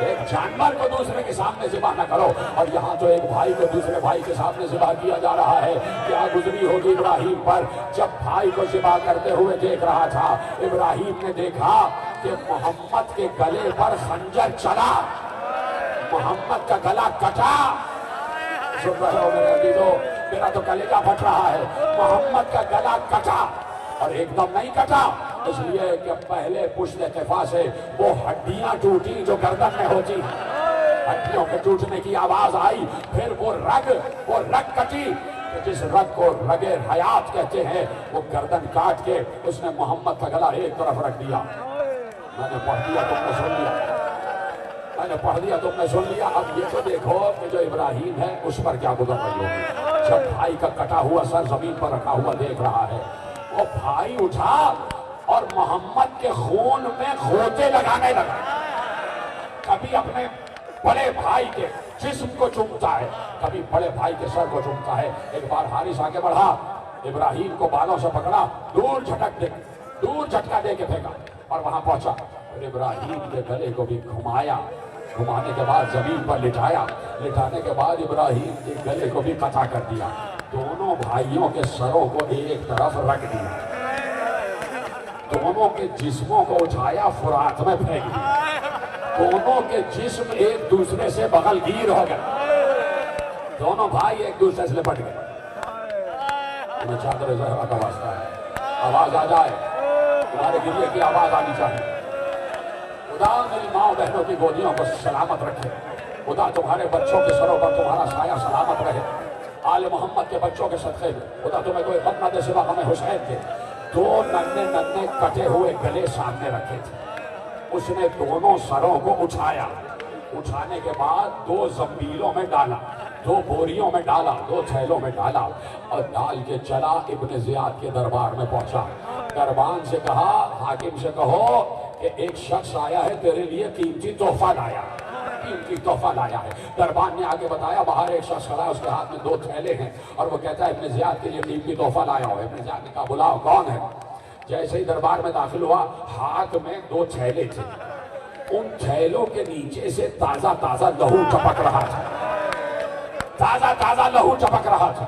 ایک جانور کو دوسرے کے سامنے ذبح نہ کرو، اور یہاں تو ایک بھائی کو دوسرے بھائی کے سامنے ذبح کیا جا رہا ہے۔ کیا گزری ہوگی ابراہیم پر جب بھائی کو ذبح کرتے ہوئے دیکھ رہا تھا۔ ابراہیم نے دیکھا کہ محمد کے گلے پر خنجر چلا، محمد کا گلا کٹا۔ سن رہے ہو میرے عزیزو، میرا تو کلیجہ پھٹ رہا ہے۔ محمد کا گلا کٹا، اور ایک دم نہیں کٹا، اس لیے کہ پہلے پشت قفا سے وہ ہڈیاں ٹوٹی جو گردن میں ہوتی ہیں، ہڈیوں کے ٹوٹنے کی آواز آئی، پھر وہ رگ کٹی، جس رگ کو رگ حیات کہتے ہیں، وہ گردن کاٹ کے اس نے محمد کا گلا ایک طرف رکھ دیا۔ میں نے پڑھ دیا، تم نے سن لیا، میں نے پڑھ دیا، تم نے سن لیا۔ اب یہ تو دیکھو کہ جو ابراہیم ہے اس پر کیا گزر رہی ہوگی، جب بھائی کا کٹا ہوا سر زمین پر رکھا ہوا دیکھ رہا ہے، وہ بھائی اٹھا اور محمد کے خون میں غوطے لگانے لگا، کبھی اپنے بڑے بھائی کے جسم کو چومتا ہے، کبھی بڑے بھائی کے سر کو چومتا ہے۔ ایک بار حارث آگے بڑھا، ابراہیم کو بالوں سے پکڑا، دور جھٹکا دے کے پھینکا اور وہاں پہنچا اور ابراہیم کے گلے کو بھی گھمانے کے بعد زمین پر لٹایا، لٹانے کے بعد ابراہیم کے گلے کو بھی قطع کر دیا، دونوں بھائیوں کے سروں کو ایک طرف رکھ دیا، دونوں کے جسموں کو اٹھایا، فرات میں پھینک دیا، دونوں کے جسم ایک دوسرے سے بغل گیر ہو گئے، دونوں بھائی ایک دوسرے سے لپٹ گئے۔ میں چادر زہرا کا واسطہ ہے، آواز آ جائے، تمہارے گریے کی آواز آنی چاہیے۔ خدا میری ماں بہنوں کی گودیوں کو سلامت رکھے، خدا تمہارے بچوں کے سروں پر تمہارا سایہ سلامت رہے، آل محمد کے بچوں کے صدقے میں خدا تمہیں کوئی غم نہ دے سوا غم حسین کے۔ دو ننھے کٹے ہوئے گلے سامنے رکھے تھے، اس نے دونوں سروں کو اٹھایا، اٹھانے کے بعد دو زنبیلوں میں ڈالا، دو بوریوں میں ڈالا، دو تھیلوں میں ڈالا اور ڈال کے چلا ابن زیاد کے دربار میں پہنچا۔ دربان سے کہا، حاکم سے کہو کہ ایک شخص آیا ہے تیرے لیے قیمتی تحفہ لایا، قیمتی تحفہ لایا ہے۔ دربان نے آگے بتایا، باہر ایک شخص کھڑا ہے، اس کے ہاتھ میں دو تھیلے ہیں اور وہ کہتا ہے ابن زیاد کے لیے قیمتی تحفہ لایا ہو۔ ابن زیاد نے کہا بلاؤ کون ہے؟ جیسے ہی دربار میں داخل ہوا، ہاتھ میں دو تھیلے تھے، ان تھیلوں کے نیچے سے تازہ تازہ لہو ٹپک رہا تھا، تازہ تازہ لہو ٹپک رہا تھا۔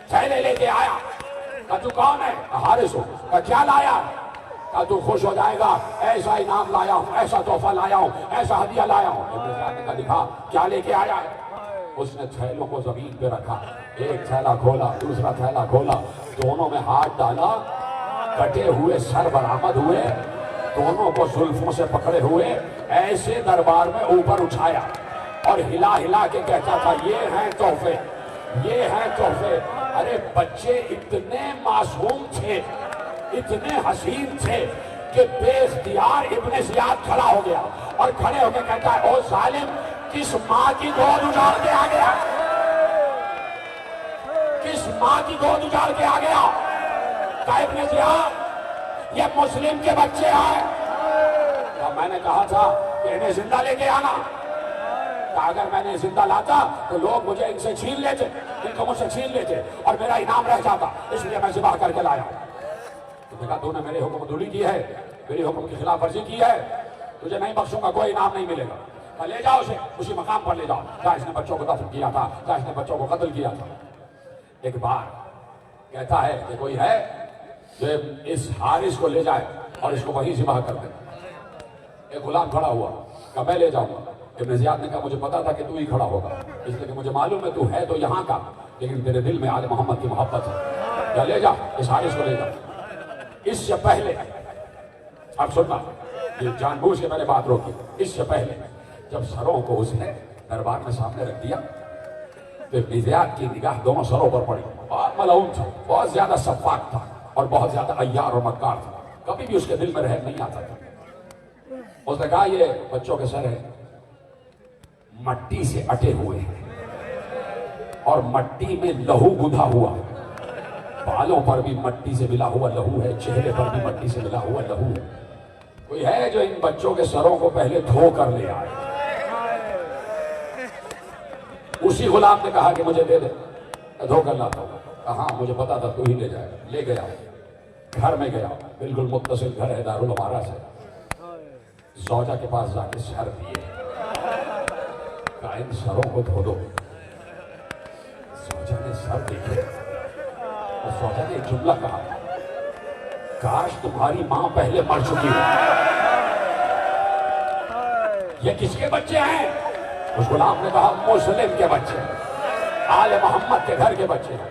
تھیلے لے کے آیا، کہا تو کون ہے؟ حارث ہوں۔ کہا کیا لایا؟ کہا تو خوش ہو جائے گا، ایسا انعام لایا ہوں، ایسا تحفہ لایا ہوں، ایسا ہدیہ لایا ہوں۔ ابن زیاد نے کہا دکھا کیا لے کے آیا ہے؟ اس نے تھیلوں کو زمین پہ رکھا، ایک تھیلا کھولا، دوسرا تھیلا کھولا، دونوں میں ہاتھ ڈالا، کٹے ہوئے سر برآمد ہوئے، دونوں کو زلفوں سے پکڑے ہوئے ایسے دربار میں اوپر اٹھایا اور ہلا ہلا کے کہتا تھا یہ ہیں تحفے، یہ ہیں تحفے۔ ارے بچے اتنے معصوم تھے، اتنے حسین تھے کہ بے اختیار ابن زیاد کھڑا ہو گیا اور کھڑے ہو کے کہتا ہے او ظالم، کس ماں کی گود اجاڑ کے آ گیا، کس ماں کی گود اجاڑ کے آ گیا؟ کہا ابن زیاد یہ مسلم کے بچے آئے۔ میں نے کہا تھا کہ انہیں زندہ لے کے آنا، کہا اگر میں نے زندہ لاتا تو لوگ مجھے ان سے چھین لیتے، ان کو مجھ سے چھین لیتے اور میرا انعام رہ جاتا، اس لیے میں ذبح کر کے لایا۔ تو نے کہا تو نے میرے حکم دولی کی ہے، میری حکم کی خلاف ورزی کی ہے، تجھے نہیں بخشوں گا، کوئی انعام نہیں ملے گا۔ کہا لے جاؤ اسے، اسی مقام پر لے جاؤ، کہا اس نے بچوں کو دفن کیا تھا، کہا اس نے بچوں کو قتل کیا تھا۔ ایک بار کہتا ہے کہ کوئی ہے جو اس حارث کو لے جائے اور اس کو وہیں ذبح کر دے۔ ایک غلام کھڑا ہوا، کہا میں لے جاؤں گا۔ ابن زیاد نے کہا مجھے پتا تھا کہ تو ہی کھڑا ہوگا، اس لیے کہ مجھے معلوم ہے تو ہے تو یہاں کا، لیکن تیرے دل میں آل محمد کی محبت ہے، کیا لے جا اس حارث کو لے جا۔ اس سے پہلے اب سننا، یہ جان بوجھ کے میں نے بات روکی، اس سے پہلے جب سروں کو اس نے دربار میں سامنے رکھ دیا تو ابن زیاد کی نگاہ دونوں سروں پر پڑی، بہت ملعون تھا، بہت زیادہ سفاک تھا اور بہت زیادہ عیار اور مکار تھا، کبھی بھی اس کے دل میں رحم نہیں آتا تھا۔ اس نے کہا یہ بچوں کے سر ہیں، مٹی سے اٹے ہوئے ہیں اور مٹی میں لہو گدھا ہوا ہے، بالوں پر بھی مٹی سے ملا ہوا لہو ہے، چہرے پر بھی مٹی سے ملا ہوا لہو ہے، کوئی ہے جو ان بچوں کے سروں کو پہلے دھو کر لے آئے؟ اسی غلام نے کہا کہ مجھے دے دے، میں دھو کر لاتا ہوں۔ کہاں مجھے پتا تھا تو ہی لے جائے، لے گیا، گھر میں گیا، بالکل متصل گھر ہے دارالامارہ سے، زوجہ کے پاس جا کے سر دیے، کہا ان سروں کو دھو دو۔ زوجہ نے سر دیکھے اور زوجہ نے ایک جملہ کہا، کاش تمہاری ماں پہلے مر چکی ہو۔ یہ کس کے بچے ہیں؟ اس غلام نے کہا مسلم کے بچے ہیں، آل محمد کے گھر کے بچے ہیں۔